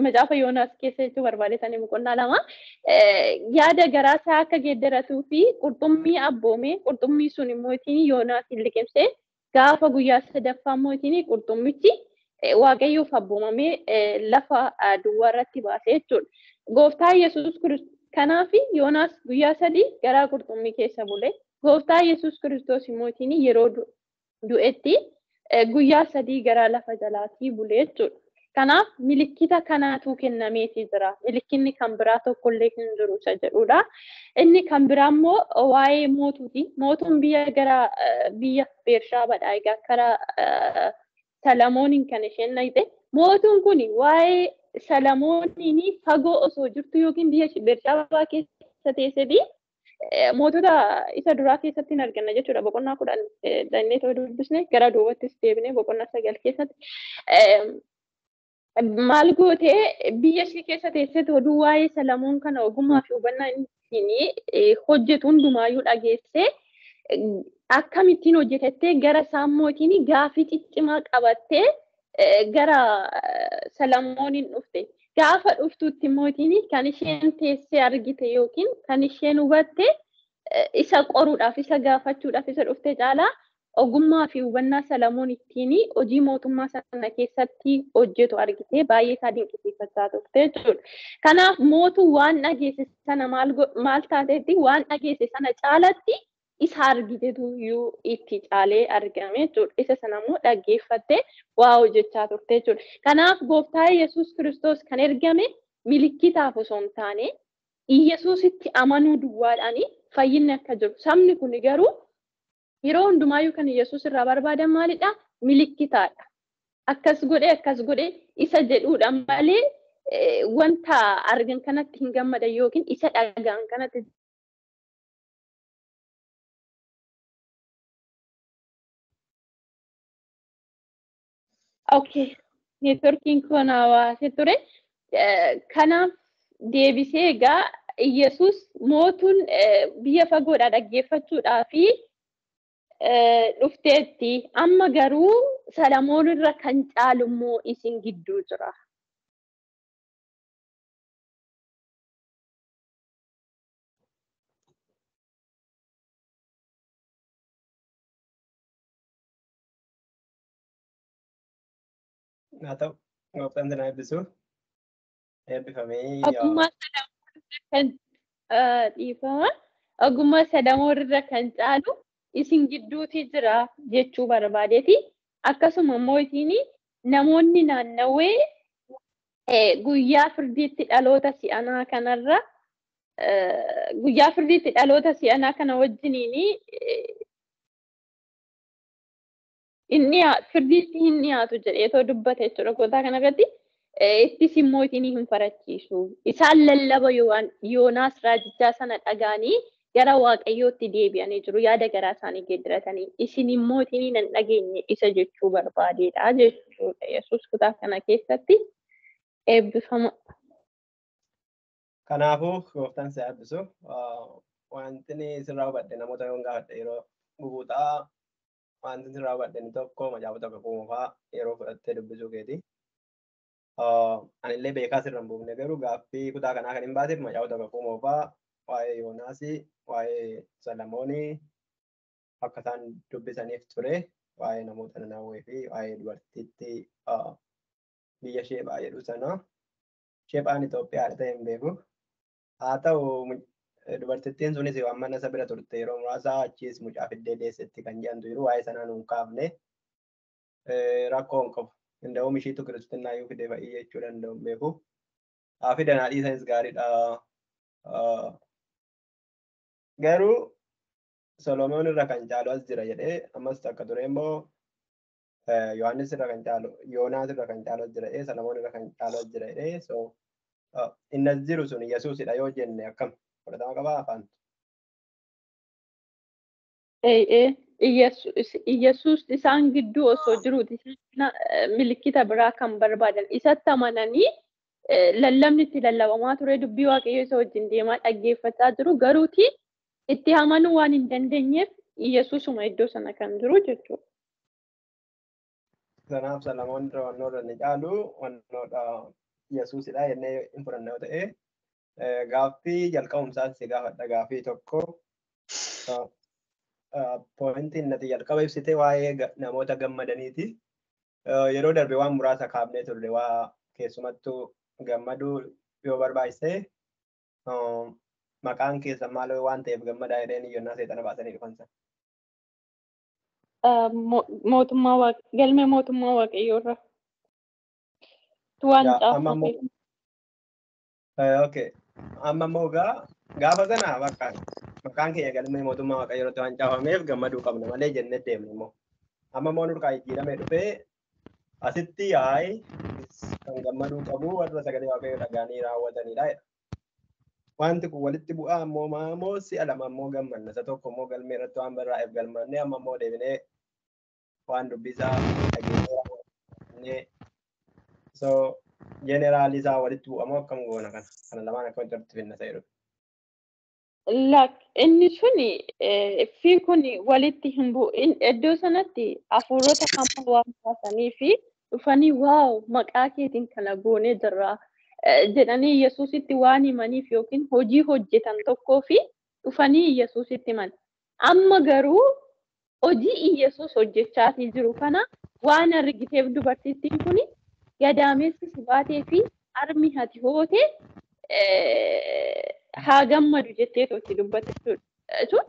macaafa Yoonaas keessa jechuu barbaadetanii boqonnaa 2 yaada garaasaa akka geeddaratuu fi qurxummii abboomee qurxummii sun mootiin Yoonaas liqimsee gaafa guyyaa 3ffaa mootiin qurxummichi waaqayyoof abboomamee lafa duwwaa irratti baasee jechuudha. Gooftaa Yesuus Kiristoos kanaaf Yoonaas guyyaa 3 gara qurxummii keessa bule. Gooftaa Yesuus Kiristoos mootiin yeroo du'etti guyyaa 3 gara lafa jalaatii bule jechuudha. Kanaaf milikkita kanaatu kennameetii jira. Milikkinni kan biraa tokkollee hin jiru isa jedhudha. Inni kan biraa immoo waa'ee mootuuti. Mootuun biyya Beershaabaadha. Egaa karaa Salamooniin kan isheen dhayite. Mootuun kun waa'ee Salamooniin fagoo osoo jirtu yookiin biyya Beershaabaa keessa teesseeti mootota isa duraa keessatti hin arganna jechuudha. Boqonnaa 10 dannee ta'uu dubbisne gara duubattis deebine boqonnaa 9 keessatti. Maal gootee biyya ishee keessa teessee oduu waa'ee Salamoon kana ogummaa fi hubannaa inni hojjetu hundumaayyuu dhageessee akkamittiin hojjetettee gara Saammootiin gaafii ciccimaa qabattee gara Salamooniin dhufte. Gaafa dhuftutti mootiin kan isheen teessee argite yookiin kan isheen hubatte isa qoruudhaaf isa gaafachuudhaaf isa dhufte caalaa ogummaa fi hubannaa Salamoon ittiin hojii mootummaa sana keessatti hojjetu argitee baay'ee isaa dinqisiifachaa turte jechuudha. Kanaaf mootuu waan dhageesse sana maal taateetti waan dhageesse sana caalatti isa argitetu iyyuu itti caalee argame jechuudha. Isa sana immoo dhaggeeffattee waa hojjechaa turte jechuudha. Kanaaf gooftaa Yesuus Kiristoos kan ergame milikkitaaf osoo hin taane Yesuusitti amanuu duwwaadhaan fayyinni akka jiru. Sabni kun garuu yeroo hundumaayyuu kan Yesuus irraa barbaadan maalidha? Milikkitaadha. Akkas godhe isa jedhuudha malee wanta argan kanatti hin gammadan yookiin isa dhagaan kanatti Okay, networkiin kun hawaasee ture. Kanaaf deebisee egaa Yesuus mootuun biyya fagoodhaa dhaggeeffachuudhaa fi dhufteetti. Amma garuu Salamoon irra kan caalu immoo isin gidduu jira. Haa ta'u, gooftaan sana eebbisu. Eebbifamee ogummaa Salamoon irra kan caalu isin gidduuti jira jechuu barbaadeeti. Akkasuma mootiin namoonni naannawee guyyaa firdiitti dhaloota si'anaa kanarra guyyaa firdiitti dhaloota si'anaa kana wajjiniin firdiitti hin dhiyaatu jedheetoo dubbate jechuudha. Gooftaa kanarratti ittis mootiin hin farachiisu. Isaan lallaba Yoonaas raajichaa sana dhagaanii gara waaqayyootti deebi'anii jiru. Yaada garaa isaanii geeddaratanii isin mootiin hin dhageenye isa jechuu barbaadeedha jechuudha. Yesuus kutaa kana keessatti eebbifama. Kanaafuu gooftaan si eebbisu. Wanti sirraa hubadhe namoota yoon gaafadhe yeroo gubuuxaa wanti sirraa hubadhe tokko macaafa tokko kuumufaa yeroo fudhattee dubbisuu keeti. Anillee beekaa sirra hin buufne garuu gaaffii kutaa kanaa kan hin baaseef macaafa tokko kuumufaa waa'ee Yoonaasii, waa'ee Salamoonii akka isaan dubbisaniif ture, waa'ee namoota Nanawwee fi waa'ee dubartittii biyya Sheebaa jedhu sana. Sheebaan Itoophiyaadha ta'e hin beeku. Haa ta'u dubartittiin sunis waan mana isa bira turte yeroo muraasa achiis mucaa fiddee deessetti kan jedhamtu jiru waa'ee sanaa nuun kaafne rakkoo hin qabu. Danda'uun ishiitu kiristinnaa yoo fide fa'ii jechuu danda'u hin beeku. Haa fidan haadhii isanis gaariidha. Garuu Solomoon irra kan caalu as jira jedhee ammas akka ture immoo Yohaannis irra kan caalu Yoonaas irra kan caalu as jira jedhee Solomoon irra kan caalu as jira jedhee so inni as jiru sun Yesuusidha yoo jenne akkam fudhatama qabaa afaan. Iyyasuus isaan gidduu osoo jiruuti milikkita biraa kan barbaadan isatti amananii lallabni itti lallabamaa ture dubbii waaqayyoo isa wajjin deemaa dhaggeeffachaa jiru garuuti itti amanuu waan hin dandeenyeef Iyyasuusuma iddoo sana kan jiru jechuudha. Kanaaf Solomoon irra wannoodha ni caalu wannoodha Yesuusidha jennee hin fudhanne yoo ta'e gaaffii jalqabumsaas si gaafadha gaaffii tokko pointiin nati jalqaba ibsite waa'ee namoota gammadaniiti. Yeroo darbe waan muraasa kaafnee turre waa keessumattuu gammaduu yoo barbaachise maqaan keessa maal waan ta'eef gammadaa jedheen iyyannaa seexana baasanii dhufan sana. Galmee mootummaa waaqayyoo irra waan caafame. Okay. Amma immoo gaafa sana maqaan keenya galmee mootummaa waaqayyoo irratti waan caafameef gammaduu qabna malee jennee deemne immoo. Amma immoo nurkaa jijjiiramee dhufee asitti yaa'ee kan gammaduu qabu warra sagalee waaqayyoo dhagaanii raawwatanidha. Wanti kun walitti bu'aa ammoo maamoo si'a lama ammoo gammanna. Isa tokko immoo galmee irratti waan barraa'eef galmannee amma immoo deebinee waan dubbisaa dhageenyee so jeneraali isaa walitti bu'amoo akkam goona kana lamaan akka walitti finna ta'e dhufe. Inni suni fi kun walitti hin bu'u iddoo sanatti hafuurota hamma waan baasanii fi dhufanii waaw maqaa keetiin kana goonee jirra jedhanii Yesuusitti waan himaniif yookiin hojii hojjetan tokkoo fi dhufanii Yesuusitti himan. Amma garuu hojii Yesuus hojjechaatii jiru kana waan argiteef dubartittiin kun gadaamessi si baatee fi armi hati hoote haa gammadu jettee totti dubbatte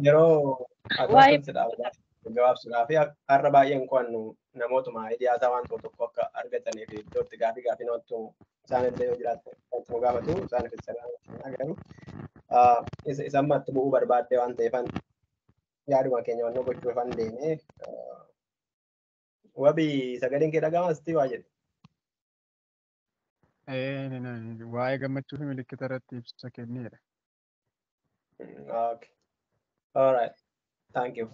yeroo gabaabsuudhaa fi har'a baay'een qo'annu namootuma hidiyaasaa waan tokko akka argatanii fi iddootti gaafii namatti isaan illee yoo jiraate wanti gaafatu isaan agarru isammatti bu'uu barbaadde waan ta'eefan yaaduma keenya wannoo gochuu fan deemee wabii sagaleen kee dhaga'amas waa jedhe. Waa'ee gammachuu fi milikkita irratti ibsa kenneedha. Okay. All right. Thank you.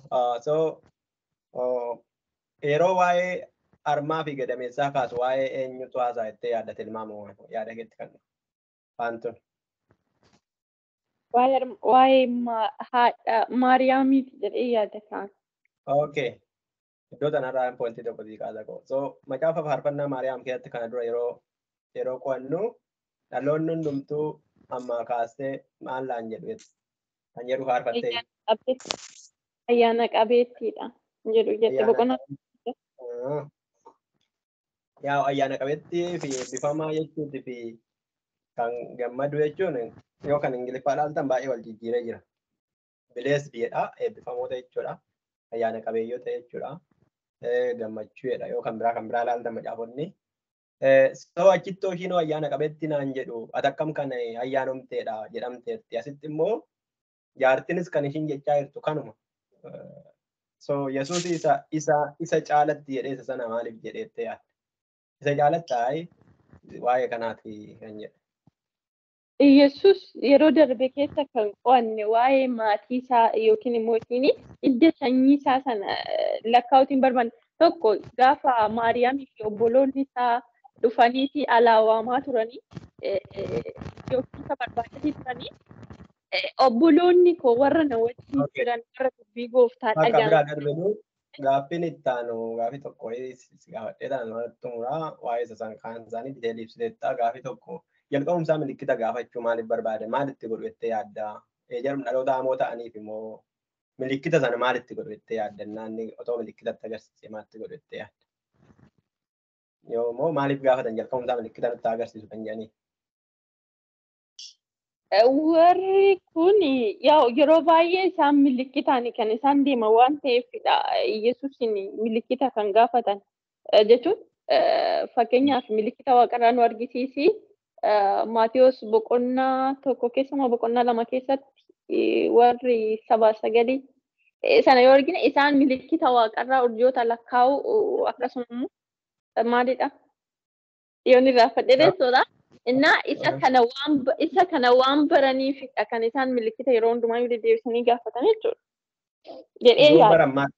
Yeroo waa'ee armaa fi gadameessaa kaasu waa'ee eenyutu haasaa jettee yaadda tilmaamu yaada keetti kan waantun. Waa'ee Maariyaamiiti jedhee yaada kaan. Okay. Iddoo tanarraa pointii tokko sii kaasa qabu. So macaafa faarfannaa Maariyaam keessatti kana dura yeroo qo'annu dhaloonni hundumtuu amma kaastee maal laan jedhu kan jedhu faarfattee. Ayyaana qabeettiidha jedhu jette boqonnaa. Yaa ayyaana qabeettii fi eebbifamaa jechuuti fi kan gammadu jechuun yoo kan Ingiliffaa ilaaltan baay'ee wal jijjiiree jira. Bileesdiidha eebbifamoota jechuudha. Ayyaana qabeeyyoota jechuudha. Gammachuudha yoo kan biraa ilaaltan macaafonni. So achitti ishiin ayyaana qabeetti naan jedhu atakkam kan ayyaanomteedha jedhamteetti. Asitti immoo jaartinis kan ishiin jechaa jirtu kanuma. So Yesuus isa caalatti jedhee isa sana maaliif jedheettee yaadda? Isa caalatti waa'ee kanaati kan jedhe. Yesuus yeroo darbe keessa kan qo'anne waa'ee maatii isaa yookiin immoo hidda sanyii isaa sana lakkaa'uutiin barbaanne tokko gaafa Maariyaamii fi obboloonni isaa dhufaniiti alaawaamaa turanii yookiin isa barbaadanii turanii obboloonni koo warra na wajjin jiran warra dubbii gooftaa dhagaan. Gaaffiin itti aanu gaaffii tokko gaafadhee taanaan xumuraa waa'ee isa san kaan isaanii diteelii ibsiteetta gaaffii tokko jalqabumsaa milikkita gaafachuu maaliif barbaade maalitti godhu jettee yaadda? Eejarum dhaloota hamoo ta'aniif immoo milikkita sana maalitti godhu jettee yaadda? Naanni otoo milikkitatti agarsiisee maalitti godhu jettee yaadda? Yoo immoo maaliif gaafatan jalqabumsaa milikkita nutti agarsiisu kan jedhanii? Warri kun yeroo baay'ee isaan milikkitaan kan isaan deeman waan ta'eefidha. Yesuusin milikkita kan gaafatan jechuun fakkeenyaaf milikkita waaqarraa nu argisiisi. Maatiyos boqonnaa tokko keessumaa boqonnaa lama keessatti warri 9 sana yoo argine isaan milikkita waaqarraa urjoota lakkaa'u akkasuma maalidha? Yoon irraa fadheessuudha. Innaa isa kana waan baraniifidha kan isaan milikkita yeroo hundumaa deddeebisanii gaafatan jechuudha. Jedhee Yoo yaada. barammaa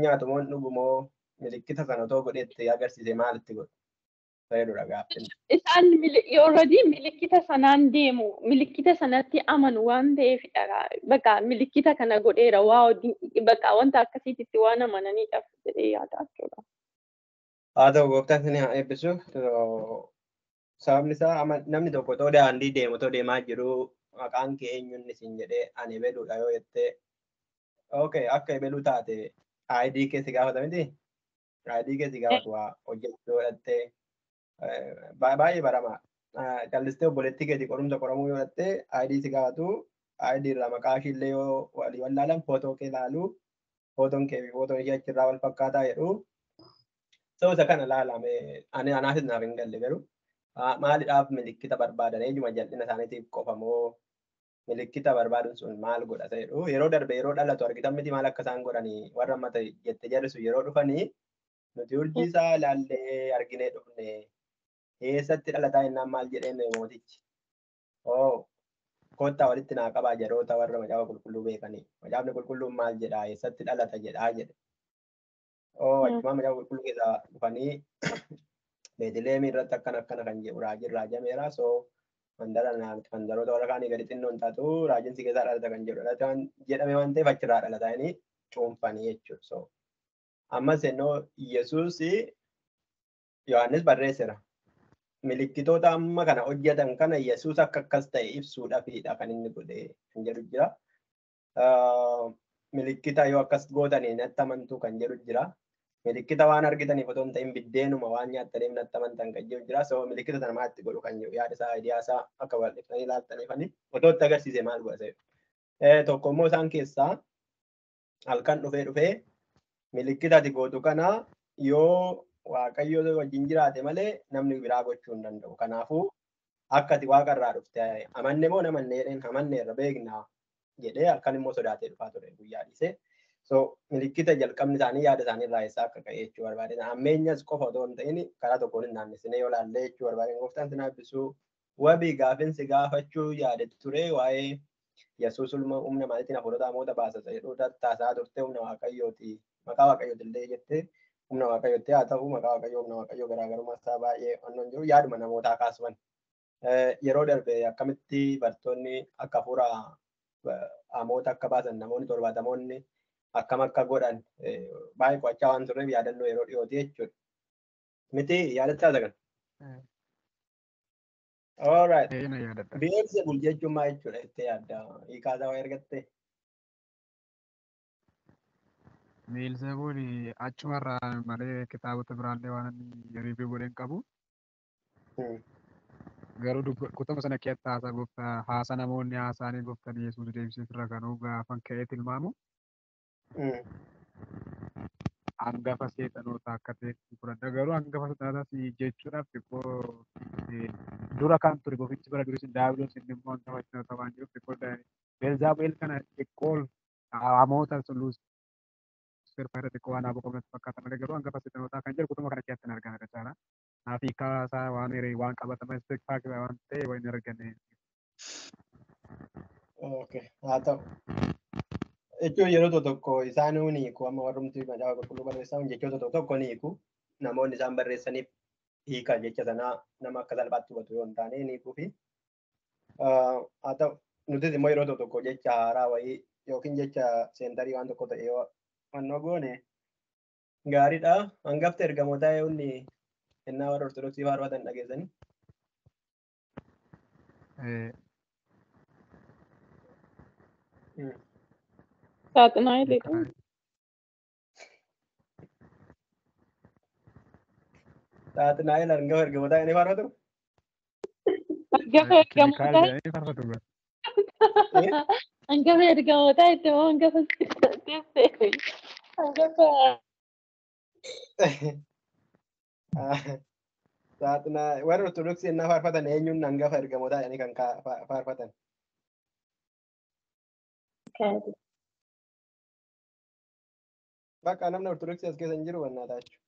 nyaatumoo dhugumoo milikkita sana otoo godhetti agarsiise maalitti godhu? Fayyadudha gaaffiin. Isaan already milikkita sanaan deemu, milikkita sanatti amanu waan ta'eefidha. Bakka milikkita kana godheera bakka wanta akkasiitti waan amananiidhaaf jedhee yaada jechuudha. Haa ta'u gooftaan isin haa eebbisu. Sababni isaa namni tokko otoo daandii deemu otoo deemaa jiru maqaan kee eenyuun isin jedhee ani ebeluudha yoo jettee okay akka ebeluu taate ID kee si gaafata miti? ID kee si gaafatu waa hojjechuu godhattee baay'ee baramaa. Callistee obboleettii keetii qorumsa qoramuu yoo dhattee ID si gaafatu ID irraa maqaa ishiillee yoo walii wallaalan footoo kee ilaalu footoon kee fi footoon ishee achirraa wal fakkaataa jedhu. Isa kana ilaalame anaafis naaf hin galle garuu maalidhaaf milikkita barbaadan eenyuma jal'ina isaaniitiif qofa moo milikkita barbaaduun sun maal godha jedhu yeroo darbe yeroo dhalatu argitan miti maal akka isaan godhanii warra ammata jette jallisu yeroo dhufanii nuti urjii isaa ilaallee arginee dhufne eessatti dhalataa jennaan maal jedheen mootichi kottaa walitti naa qabaa jedhoota warra macaafa qulqulluu beekanii macaafni qulqulluun maal jedhaa eessatti dhalata jedhaa jedhe achuma macaafa qulqulluu keessaa dhufanii Beetlehem irratti akkana kan jedhu raajiin raajameera mandaroota warra kaanii gadi xinnoon taatu raajiin si keessaa dhalata kan jedhu jedhame waan ta'eef achirraa dhalatanii cuunfanii jechuudha. Ammas ennoo Yesuus Yohaannis barreesseera. Milikkitoota amma kana hojjetan kana Yesuus akka akkas ta'e ibsuudhaafidha kan inni godhe kan jedhu jira. Milikkita yoo akkas gootanii natti amantuu kan jedhu jira. Milikkita waan argitaniif otoo hin ta'in biddeenuma waan nyaattaniif natti amantan kan jedhu jira. So milikkita sana maalitti godhu kan jedhu yaada isaa idiyaa isaa akka bal'iftanii ilaaltaniifani otoo itti agarsiise maal godha ta'e. Tokko immoo isaan keessaa halkan dhufee milikkita ati gootu kana yoo Waaqayyo wajjin jiraate malee namni biraa gochuu hin danda'u. Kanaafuu akka ati waaqa irraa dhufte amanne moo namanne jedheen amanne irra beekna jedhee halkan immoo sodaatee dhufaa ture guyyaa dhiisee. So milikkita jalqabni isaanii yaada isaanii irraa eessaa akka ka'e jechuu barbaadan. Ammeenyas qofa otoo hin ta'in karaa tokkoon hin naannessinee yoo laallee jechuu barbaadan. Gooftaan sin haabbisuu wabii gaafinsi gaafachuu yaadatti ture waa'ee Yesuus humna maaliitiin hafuurota hamoota baasasa jedhuu taasisaa turte humna waaqayyooti. Maqaa waaqayyooti illee jettee humna waaqayyootti haa ta'u maqaa waaqayyoo humna waaqayyoo garaagarummaa isaa baay'ee wannoon jiru yaaduma namootaa kaasuman. Yeroo darbe akkamitti bartoonni akka hafuura hamoota akka baasan namoonni torbaatamoonni akkam akka godhan baay'ee qo'achaa waan turreef yaadannoo yeroo dhiyooti jechuudha. Miti yaadachaa sagan. Alright. Beelzebul jechuun maal jechuudha jettee yaadda hiikaasaa waa ergattee. Beelzebul achumarraa malee kitaabota biraallee waan riivii godheen qabu. Garuu kutuma sana keessatti haasa namoonni haasanii gooftaan Yesuus deebisee irra kanuu gaafan ka'ee tilmaamu. Hangafa seexanoota akka ta'etti fudhadha. Garuu hangafa seexanootaas jechuudhaaf xiqqoo dura kan ture bofichi bara duris daabiloos inni immoo hangafa seexanoota waan jiruuf xiqqoo Beelzebul kana xiqqoo hamoota sirfaayida xiqqoo waan haaboo qabnatti fakkaata malee garuu hangafa seexanootaa kan jedhu kutuma kana keessatti hin argame jechaadha. Naaf hiikkaasaa waan qabatamaa ispeektaakilaa waan ta'e waan hin arganne. Haa ta'u. Jechuun yeroo tokko isaan ni hiiku amma warrumti macaafa qulqulluu barreessan jechoota tokko ni hiiku namoonni isaan barreessaniif hiika jecha sanaa nama akka salphaatti hubatu yoo hin taane ni hiikuu fi haa ta'u nutis immoo yeroo tokko jecha haaraa wayii yookiin jecha seentarii waan tokko ta'e yoo fannoo goone gaariidha. Hangafti ergamootaa yoonni ennaa warra ortodoksii faarfatan dhageessanii. Saaxinaayil jedhamu. Saaxinaayil hangafa ergamootaa inni faarfatu. Hangafa ergamootaa. Hangafa ergamootaa itti moo hangafa teessee hangafa. Saaxinaayil warra ortodoksii ennaa faarfatan eenyuun hangafa ergamootaa jedhanii kan faarfatan. Bakka namni ortodoksii as keessa hin jiru wannaata jechuudha.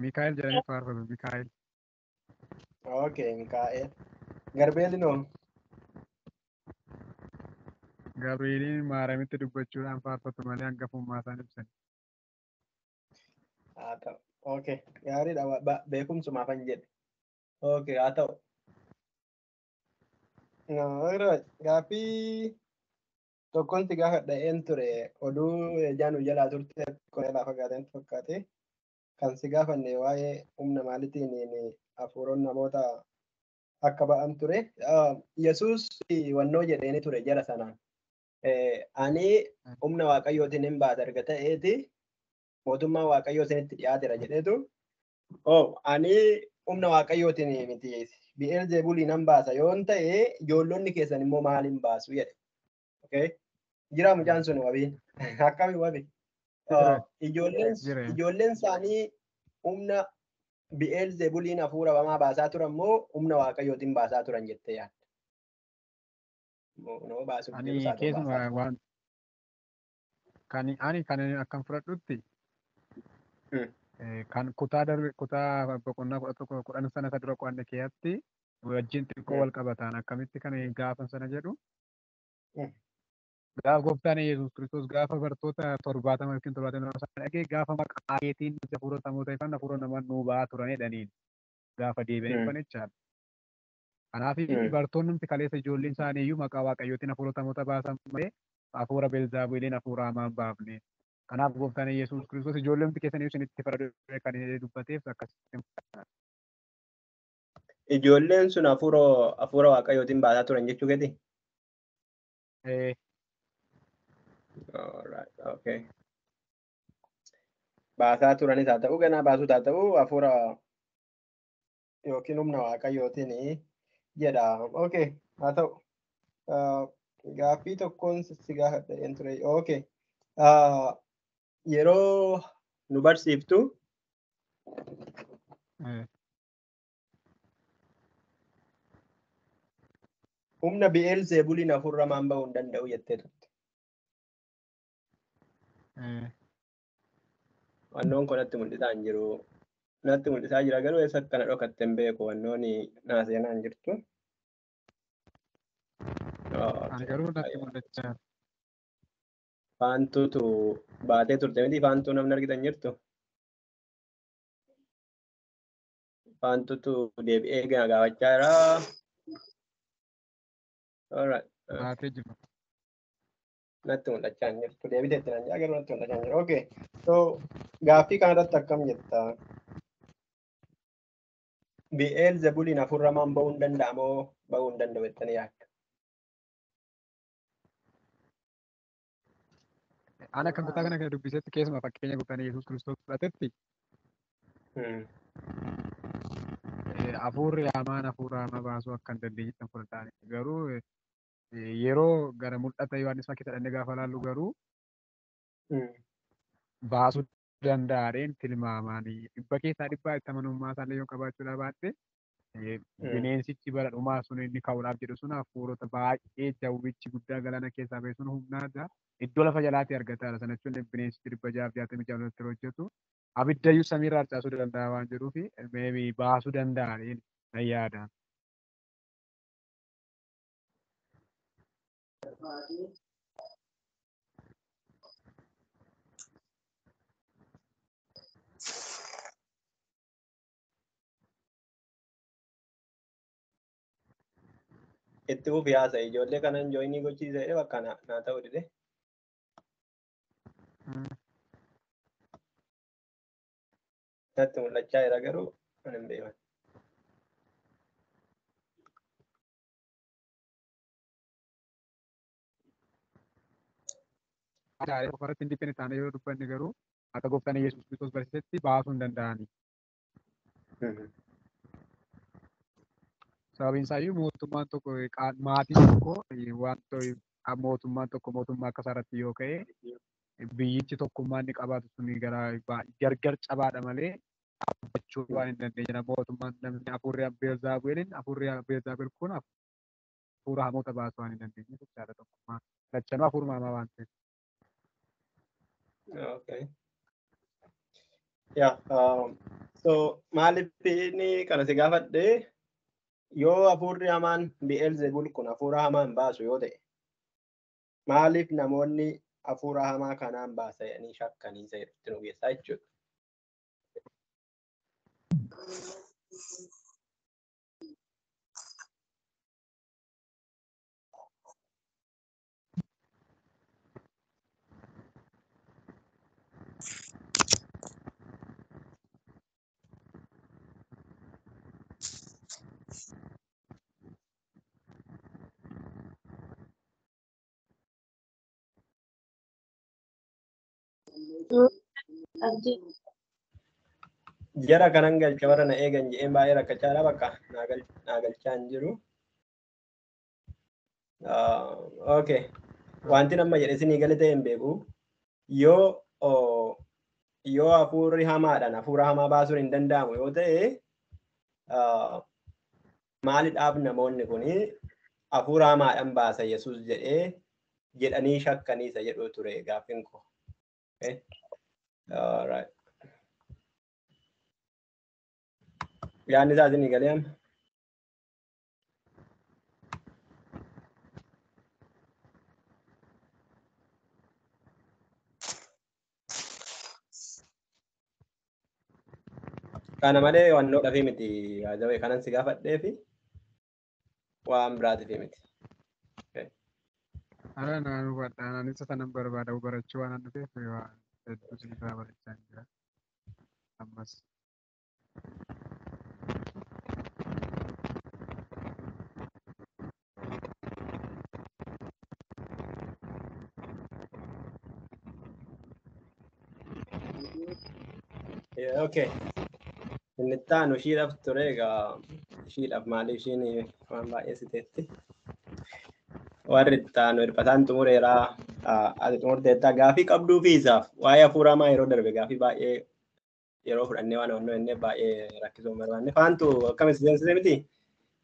Mikaa'el jedhanii faarfatu Mikaa'el. Okay, Mikaa'el. Garbeelinoo. Gabrieliin Maaramitti dubbachuudhaan faarfatu malee hangafummaa isaan ibsan. Haa ta'u. Okay, gaariidha. Beekumsumaaf hin jedhe. Okay, haa ta'u. Gaaffii tokkoon si gaafadha'een ture oduu ejaan jalaa turte qoree lafa gaateen fakkaate kan si gaafanne waa'ee humna maaliitiin hafuuronni namoota akka ba'an ture. Yesuus wannoo jedheeni ture jara sanaan. Ani humna waaqayyootiin hin baata erga ta'eeti mootummaa waaqayyoo isinitti dhiyaateera jedheetu. Ani humna waaqayyootiin miti Bi'eelzebuulii nan baasa yoon ta'e ijoollonni keessan immoo maaliin baasu jedhe. Okay. Jira mucaan sun wabiin. Akkami wabi. Ijoolleen isaanii humna Bi'eelzebuuliin hafuura bamaa baasaa turan moo humna waaqayyootiin baasaa turan jettee yaadda? Ani keessumaa waan kan akkan fudhadhutti kan kutaa boqonnaa 11 sana isa dura qo'anne keessatti wajjin xiqqoo wal qabataan akkamitti kan gaafan sana jedhu. Gaafa gooftaan Yesuus Kiristoos gaafa bartoota 70 yookiin 70 sana dhagee gaafa maqaa keetiin hafuura namoota ifan hafuura namaa nuu ba'aa turan jedhaniin gaafa deebi'anii dhufan jechaadha. Kanaaf bartoonni nuti kaleessa ijoolleen isaanii iyyuu maqaa waaqayyootiin hafuura namoota baasan malee hafuura Beelzaabuliin hafuura hamaa hin baafne. Kanaaf gooftaan Yesuus Kiristoos ijoollee nuti keessanii isinitti faraduu kan dubbateef akkasitti. Ijoolleen sun hafuura waaqayyootiin baasaa turan jechuu keeti? Okay. Baasaa turanis haa ta'u ganaa baasuus haa ta'u hafuura yookiin humna waaqayyootiin jedha. Okay, haa ta'u. Gaaffii tokkoon si gaafadheen ture. Okay. Yeroo nu barsiiftu humna Bi'eelzebuuliin hafuura maan ba'uu hin danda'u jettee turte. Wannoon kun natti mul'isaa hin jiru. Natti mul'isaa jira garuu eessa akkana dhokatte hin beeku wannoon naaseenaa hin jirtu. Ani garuu natti mul'achaa. Faantuutu baatee turte miti faantuu namni argitan jirtu. Faantuutu deebi'ee gaafachaa jira. Baatee jiru. Natti mul'achaa hin jirtu. Deebiteetti nan jaa garuu natti mul'achaa hin jiru. Okay. So gaaffii kanarratti akkam jetta? Bi'eelzebuuliin hafuura maan ba'uu hin danda'a moo ba'uu hin danda'u jettanii yaadda? Ana kan kutaa kana dubbisetti keessumaa fakkeenya gooftaan Yesuus Kiristoos fudhatetti hafuurri hamaan hafuura hamaa baasuu akka hin dandeenye fudhatan garuu yeroo gara mul'ata Yohaannis keessa dhannee gaafa laallu garuu baasuu danda'aadheen tilmaamaanii dhibba keessaa dhibbaa itti amanummaa isaallee yoo qabaachuudhaa baatte bineensichi bara dhumaa sun inni ka'uudhaaf jedhu sun hafuurota baay'ee jawwichi guddaa galaana keessaa ba'e sun humna addaa iddoo lafa jalaatti argataadha. Sana jechuun bineensichi 666 yeroo hojjetu abiddayyuu samiirraa harcaasuu danda'a waan jedhuufi meebii baasuu danda'aadheen na yaada. Itti fufi haasa'e ijoollee kanan jooyinii gochiisee bakka naa ta'u dide. Natti mul'achaa jira garuu kan hin beekan. Qofarratti indipeendent taanee yoo dubbanne garuu akka gooftaan Yesuus Kiristoos barsiisetti baasuu hin danda'ani. Sababiin isaayyuu mootummaan tokko maatiin tokko wanta mootummaan tokko mootummaa akka isaarratti yoo ka'e biyyichi tokkummaa inni qabaatu suni gargar cabaadha malee dhaabbachuu waan hin dandeenye mootummaan namni hafuurri Beelzaabuliin hafuurri Beelzaabul kun hafuura hamoota baasuu waan hin dandeenye jechaadha tokkummaa. Lachanuu hafuuruma hamaa waan ta'eef. Okay. Yeah. So maaliif inni kana si gaafadhe yoo hafuurri hamaan Bi'eelzebul kun hafuura hamaan baasu yoo ta'e maaliif namoonni hafuura hamaa kanaan baasanii shakkanii isa itti nu geessaa jechuudha. Abdii. Jara kanan galcha warra na eegan je'een baay'ee rakkachaadha bakka naa galchaa hin jiru. Okay. Wanti amma jedhe isinii gale ta'e hin beeku. Yoo hafuurri hamaadhaan hafuura hamaa baasuun hin danda'amu yoo ta'e maalidhaaf namoonni kun hafuura hamaadhaan baasa Yesuus jedhanii shakkanii isa jedhu ture gaaffiin koo. Okay. All right. Yaadni isaa isinii galee amma? Kana malee wannoo dhafii miti yaadawee kanan si gaafadhee fi waan biraatiif miti. Ana naan hubadha. Anis sanan barbaada barachuu waan dhufeef waan hedduu sinirraa barachaa jira. Ammas. Okay. Inni taanu ishiidhaaf ture egaa ishiidhaaf maaliif ishiin waan baay'ee siteetti. Warri taanu hirphataan xumureeraa ati xumurteettaa gaafii qabduu fi isaaf waa'ee hafuura hamaa yeroo darbe gaafii baay'ee yeroo fudhannee waan honnoo inni baay'ee rakkisuu hin barbaanne. Faantu akkamitti seensisee miti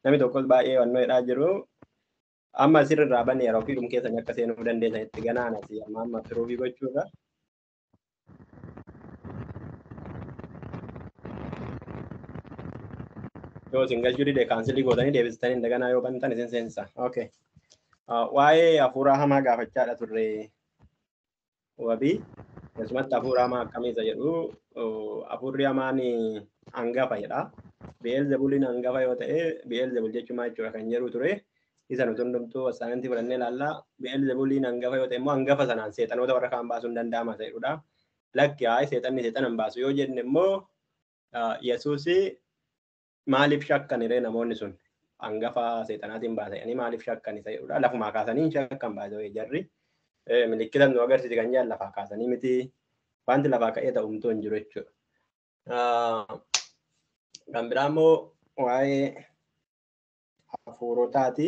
namni tokkos baay'ee honnoo jedhaa jiru. Amma asirraa banne yeroo fi keessanii akka seenuu dandeessan itti ganaan asii amma firuufii gochuudha. Yoo isin galchuu dide kaansilii gootanii deebistanii daganaa yoo bantan isin seensa. Okay. Waa'ee hafuura hamaa gaafachaadha turre wabii. Keessumatti hafuura hamaa akkamiisa jedhu hafuurri hamaan hangafa jedha. Bi'eelzebuliin hangafa yoo ta'e Bi'eelzebul jechuun maal jechuudha kan jedhu ture. Isa nuti hundumtuu asaanantii fudhannee ilaallaa. Bi'eelzebuliin hangafa yoo ta'e immoo hangafa sanaan seexanoota warra kaan baasuun danda'ama isa jedhudha. Lakki seexanni seexanan baasu yoo jenne immoo Yesuusii maaliif shakkan irree namoonni sun hangafa seexanaatiin baasanii maaliif shakkan isa jedhudha. Lafumaa kaasanii shakkan baasee jarri milikkita nu agarsiise kan jedhan lafaa kaasanii miti wanti lafaa ka'ee ta'umtuu hin jiru jechuudha. Kan biraa immoo waa'ee hafuurotaati.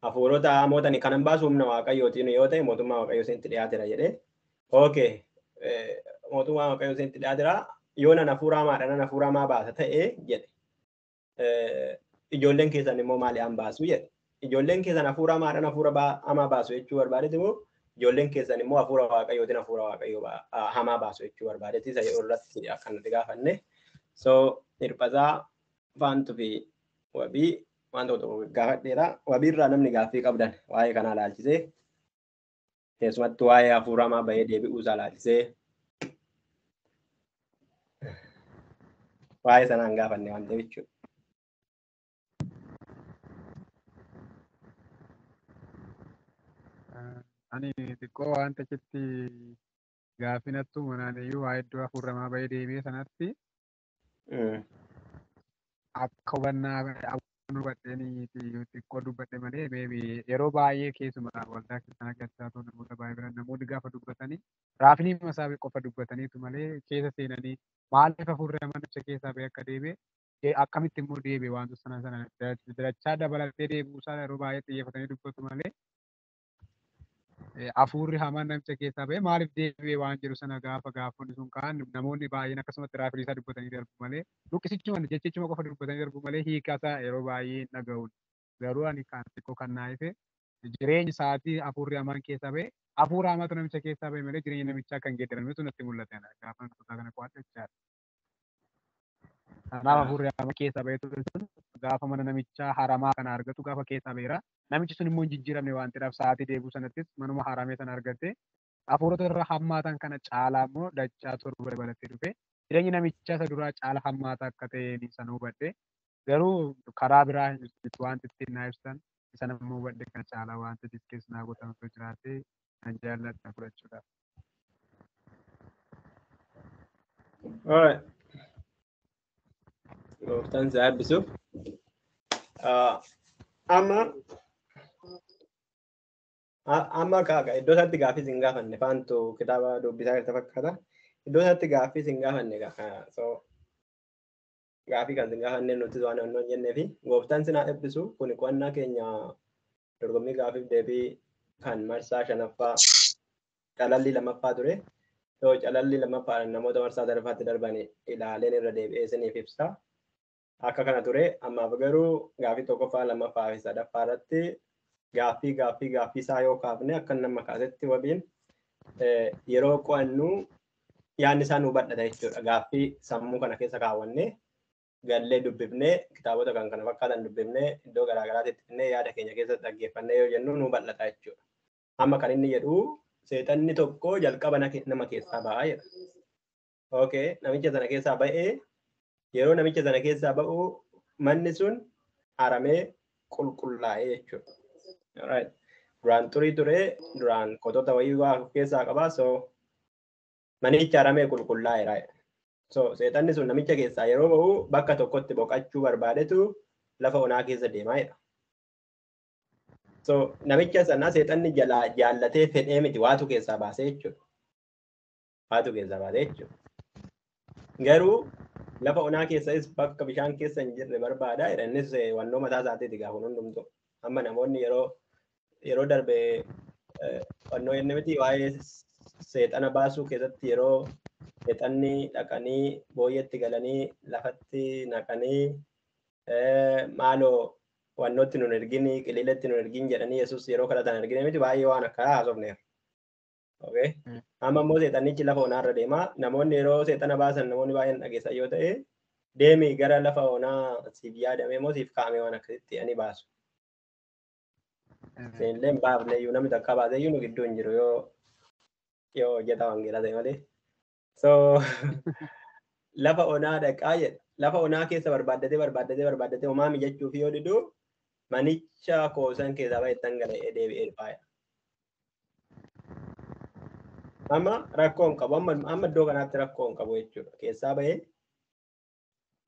Hafuurota hamootanii kanan baasu humna waaqayyootiin yoo ta'e mootummaa waaqayyoo isinitti dhiyaateera jedhee. Okay. Mootummaa waaqayyoo isinitti dhiyaateera yoo nan hafuura hamaadha nan hafuura hamaa baasa ta'e jedhe. Ijoolleen keessan immoo maali'aan baasu jedhe. Ijoolleen keessan hafuura hamaadhaan hafuura hamaa baasu jechuu barbaadetti immoo ijoolleen keessan immoo hafuura waaqayyootiin hafuura waaqayyoo hamaa baasu jechuu barbaadetti isa irratti akkanatti gaafanne. So hirphataa faantuu fi wabii waan tokko gaafadheera. Wabiirraa namni gaaffii qabdan waa'ee kanaa ilaalchisee keessumatti waa'ee hafuura hamaa bahee deebi'uu isaa ilaalchisee waa'ee sanaan gaafanne waan ta'eef jechuudha. Ani xiqqoo waan tachitti gaafinattu manaan iyyuu waa iddoo hafuura hamaa bahee deebi'ee sanatti akka hubannaa hubadheen xiqqoo dubbadhe malee yeroo baay'ee keessumaa waldaa keessan agarsiisaa ta'u namoota baay'ee biran namoonni gaafa dubbatanii raafnii masaa qofa dubbataniitu malee keessa seenanii maaliif hafuurri hamaan namicha keessaa bahee akka deebi'e akkamitti immoo deebi'e wantoota sana dachaa dabalatee deebi'uusaa yeroo baay'ee xiyyeeffatanii dubbatu malee hafuurri hamaan namicha keessaa bahee maaliif deebi'e waan jedhu sana gaafa gaafonni sun ka'an namoonni baay'een akkasumatti raafnii isaa dubbatanii darbu malee luqqisichuma jechichuma qofa dubbatanii darbu malee hiikaasaa yeroo baay'ee hin dhaga'uun garuu ani kan xiqqoo kan naa'ife Jireenyi isaatii hafuurri hamaan keessaa ba'e hafuura hamaatu namicha keessaa ba'e malee jireenya namichaa kan geeddarametu natti mul'ata. Gaafa kutaa kana qo'adhu jechaadha. Kanaaf hafuurri hamaan keessaa ba'etu sun gaafa mana namichaa haramaa kana argatu gaafa keessaa ba'eera. Namichi sun immoo hin jijjiiramne waan ta'eef sa'aatii deebuu sanattis manuma haramee sana argatte hafuurota irra hammaatan kana caalaa immoo dachaa torba dabalatee dhufe jireenyi namichaa isa duraa caala hammaataa akka ta'e sana hubadhe garuu karaa biraa wanti ittiin naa ibsan isa nama hubadhe kana caalaa wanti diskees naa godhamtu jiraate kan jaalladha fudhachuudhaaf. Alright. Gooftaan si eebbisu. Amma iddoo isaatti gaaffii hin gaafanne faantu kitaaba dubbisaa irratti fakkaata. Iddoo isaatti gaaffii hin gaafanne gaaffii kan hin gaafanne nuti waan hin jennee fi gooftaan si eebbisu kun qo'annaa keenya dorgommii gaaffiif deebii kan marsaa 5ffaa calalli 2ffaa ture. Calalli 2ffaa namoota marsaa 3ffaatti darban ilaaleen irra deebi'ee isiniif ibsa. Akka kana ture ammaaf garuu gaaffii 1ffaa 2ffaa fi 3ffaa irratti gaaffii isaa yoo kaafne akka nama kaasetti wabiin yeroo qo'annu yaadni isaa nu badhata jechuudha. Gaaffii sammuu kana keessa kaawwannee gallee dubbifnee kitaabota kan kana fakkaatan dubbifnee iddoo garaagaraatti fidnee yaada keenya keessatti dhaggeeffannee yoo jennu nu badhata jechuudha. Amma kan inni jedhu seexanni tokko jalqaba nama keessaa ba'aa jedha. Okay, namicha sana keessaa ba'ee yeroo namicha sana keessaa ba'u manni sun haramee qulqullaa'ee jechuudha. Alright. Duraan xurii ture, duraan kotota wayii waa keessaa qabaa, so manicha haramee qulqullaa'eera. So seexanni sun namicha keessaa yeroo ba'u bakka tokkotti boqachuu barbaadetu lafa onaa keessa deemaa jedha. So namicha sana seexanni jalaa jaallatee fedhee miti waatu keessaa baasee jechuudha. Waatu keessaa baasee jechuudha. Garuu lafa onaa keessas bakka bishaan keessa hin jirre barbaada. Innis wannoo mataa isaatiiti gaafa hundumtu. Amma namoonni yeroo darbe wannoo inni miti waa'ee seexana baasuu keessatti yeroo seexanni dhaqanii booyyetti galanii lafatti naqanii maaloo wannootti nun ergini qiliilatti nun ergin jedhanii Yesuus yeroo kadhatan argine miti baay'ee waan akka haasofneef. Okay. Amma immoo seexannichi lafa onaarra deema. Namoonni yeroo seexana baasan namoonni baay'een dhageessan yoo ta'e deemi gara lafa onaa siif yaadame moo siif kaa'ame waan akkasitti ani baasu. Seenilleen baafne iyyuu namni takka baasee iyyuu nu gidduu hin jiru yoo hojjeta wangeelaa ta'e malee. So lafa onaa dhaqaa jedha. Lafa onaa keessa barbaaddatee homaa mijachuuf yoo didu manicha koosan keessaa baay'ee dhangala'ee deebi'ee faaya. Amma rakkoo hin qabu. Amma iddoo kanaatti rakkoo hin qabu jechuudha. Keessaa bahee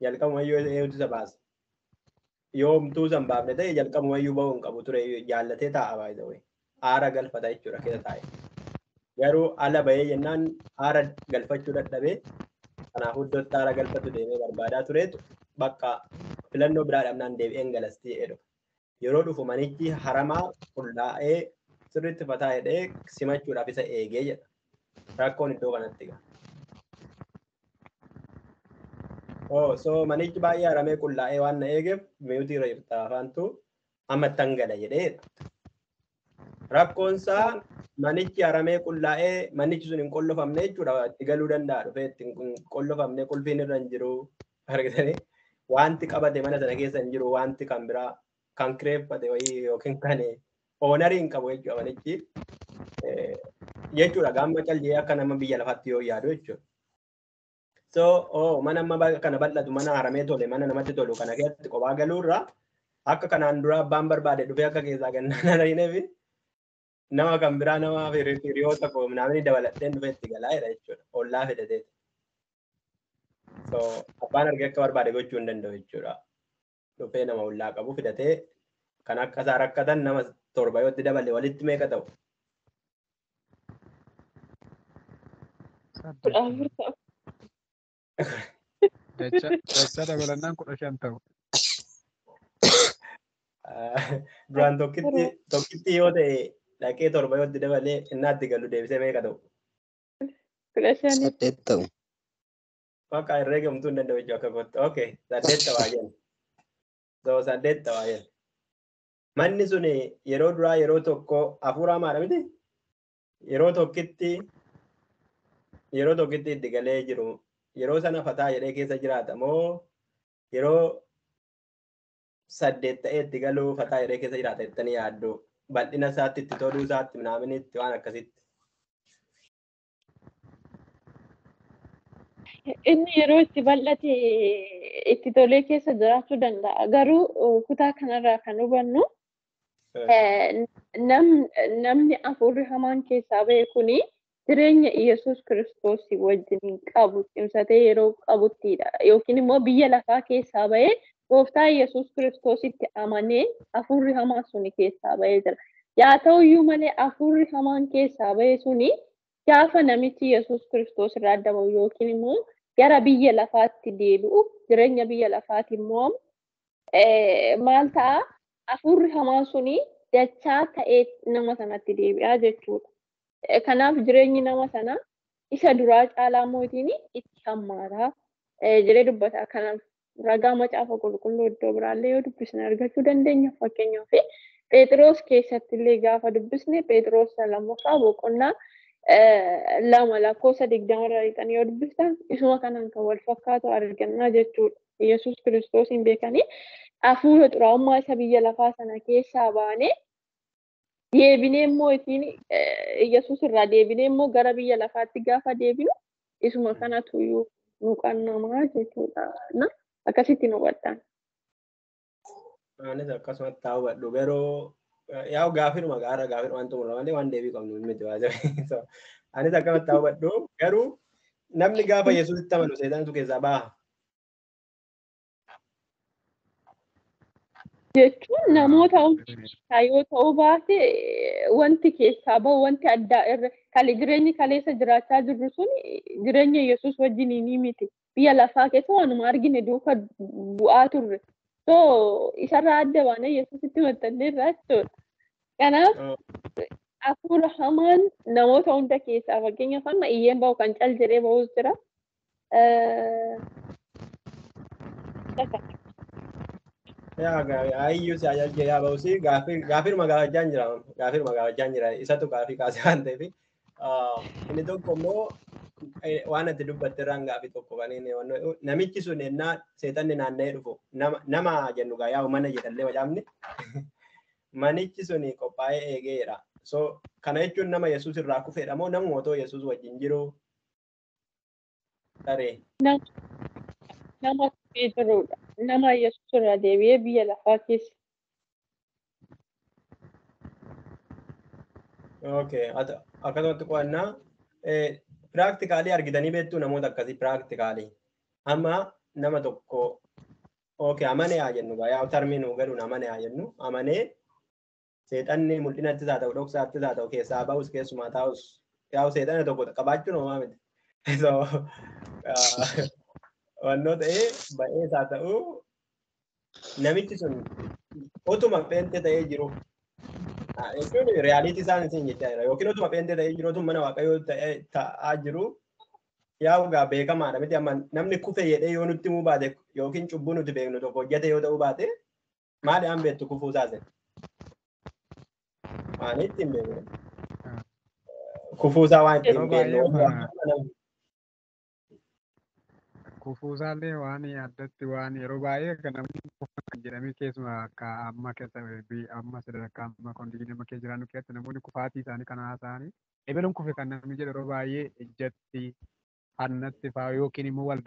jalqabumayyuu eeguutu isa baasa. Yoo humtuu san baafne ta'e jalqabumayyuu bahuu hin qabu ture jaallatee taa'a baay'ee. Aara galfata jechuudha keessa taa'e. Garuu ala bahee jennaan aara galfachuu dadhabee kanaafuu iddootti aara galfatu deemee barbaadaa tureetu bakka filannoo biraa dhabnaan deebi'een galastii jedhu. Yeroo dhufu manichi haramaa qullaa'ee sirriitti fataa jedhee simachuudhaaf isa eegee jedha. Rakkoon iddoo kanatti gaa. So manichi baay'ee haramee qullaa'ee waan na eegeef mi'uutii irra jirta afaantu amma tangala jedheedha. Rakkoonsaa manichi haramee qullaa'ee manichi sun hin qollofamne jechuudha. Itti galuu danda'a dhufee itti hin qollofamne qulfiin irra hin jiru argitanii wanti qabate mana sana keessa hin jiru wanti kan biraa kan kireeffate wayii yookiin kan oonarii hin qabu jechuudha manichi. Jechuudha gaamma callee akka nama biyya lafaatti yoo yaadu jechuudha. So mana amma kana bal'atu mana haramee tole mana namatti tolu kana keessatti kophaa galuurraa akka kanaan dura abbaan barbaade dhufee akka keessaa gannaan ariineefi nama kan biraa nama hiriyoota koo namni dabaladheen dhufee itti galaa jedha jechuudha. Ollaa fidatee. So abbaan argee akka barbaade gochuu hin danda'u jechuudha. Dhufee nama ollaa qabu fidatee kan akka isaa rakkatan nama 7 yoo itti dabale walitti meeqa ta'u? 14 Dacha dabalannaan 15 ta'u. Duraan tokkitti yoo ta'e dhaqee 7 yoo itti dabalee innaatti galu deebisee meeqa ta'u? 15 8 ta'u. Bakka herreegamtuu hin danda'u jechuu akka kottu. Okay, 8 ta'aa jenna. So 8 ta'aa jenna. Manni sun yeroo duraa yeroo tokko hafuura hamaadha miti? Yeroo tokkitti itti galee jiru. Yeroo sana fataa jedhee keessa jiraata moo yeroo 8 ta'ee itti galuu fataa jedhee keessa jiraata jettanii yaaddu? Bal'ina isaatti itti toluu isaatti minaaminitti waan akkasitti. Inni yeroo itti bal'ate itti tolee keessa jiraachuu danda'a. Garuu kutaa kanarraa kan hubannu namni hafuurri hamaan keessaa ba'e kuni jireenya Iyesuus Kiristoos wajjin qabu cimsatee yeroo qabuttidha. Yookiin immoo biyya lafaa keessaa ba'ee gooftaa Iyesuus Kiristoositti amanee hafuurri hamaan suni keessaa ba'ee jira. Yaa ta'uyyuu malee hafuurri hamaan keessaa ba'e suni gaafa namichi Iyesuus Kiristoos irraa adda ba'u yookiin immoo gara biyya lafaatti deebi'u jireenya biyya lafaatti immoo maal ta'a hafuurri hamaan suni dachaa ta'ee nama sanatti deebi'aa jechuudha. Kanaaf jireenyi nama sana isa duraa caalaa mootiin itti hammaata jedhee dubbata. Kanaaf ragaa macaafa qulqulluu iddoo biraallee yoo dubbisne argachuu dandeenya. Fakkeenyaaf Phexros keessatti illee gaafa dubbisne Phexros lammaffaa boqonnaa 2 lakkoofsa 20 irraa yoo dubbistan isuma kanaan kan wal fakkaatu argannaa jechuudha. Yesuus Kiristoosiin beekanii hafuura xuraa'ummaa isa biyya lafaa sana keessaa baanee deebinee immoo ittiin Yesuus irraa deebinee immoo gara biyya lafaatti gaafa deebinu isuma kanatu nu qannamaa jechuudha. Akkasitti nu hubadhaan. Anis akkasumatti haa hubadhu garuu yaa gaafiruma waan xumura malee waan deebii qabnu miti waajjira. Anis akkasumatti haa hubadhu garuu namni gaafa Yesuusitti amanu seexanatu keessaa baha. Jechuun namoota yoo ta'uu baate wanti keessaa bahu wanti addaa irra jireenyi kaleessa jiraachaa jirru sun jireenya Yesuus wajjin ni miti. Biyya lafaa keessa waanuma argine duuka bu'aa turre. So isarraa adda baanee Yesuusitti maxxannee irraa jechuudha. Kanaaf hafuura hamaan namoota hunda keessaa fakkeenyaaf amma iyyeen bahu kan cal jedhee bahus jira. Ayyuu si ajajjee yaa ba'usi gaafiruma gaafachaan jira isatu gaafii kaasee waan ta'eef inni tokko immoo waan ati dubbatte irraan gaafii tokko kan inni namichi sun ennaa seexanni naanna'ee dhufu nama jennu gaa yaa mana jedhallee wacaafni manichi sun qophaa'ee eegeera. So kana jechuun nama Yesuus irraa kufeedha moo nama otoo Yesuus wajjin jiru taree? Nama kufee jirudha. Nama Yesuus irraa deebi'ee biyya lafaa keessa. Okay, akkasumatti qo'annaa piraaktikaali argitanii beektuu namoota akkasii piraaktikaali. Amma nama tokko amanee haa jennu yaa tarmii nuu galuun amanee haa jennu amanee seexanni mul'inatti haa ta'u dhoksaatti haa ta'u keessaa ba'us keessumaa taa'us yaa seexanni tokko qabaachuun homaa miti. Wannoo ta'ee ba'ees haa ta'u namichi sun otuma pheenxee ta'ee jiru jechuun reyaaliitii isaan isin jechaa jira yookiin otuma pheenxee ta'ee jiru otuma mana waaqayyoo ta'aa jiru yaa beekamaadha miti amma namni kufe jedhee yoo nutti himuu baate yookiin cubbuu nuti beeknu tokko hojjete yoo ta'uu baate maali an beektu kufuu isaase maalitti hin beekne kufuu isaa waan ittiin beeknu kufuusaallee waan addatti waan yeroo baay'ee kan namni kan jedhamee keessumaa akka amma keessa amma sadarkaa amma kondiitii keessa jiraannu keessatti namoonni kufaatii isaanii kan haasa'anii ebeluun kufe kan namni jedhu yeroo baay'ee ijjatti hannatti fa'aa yookiin immoo waldaa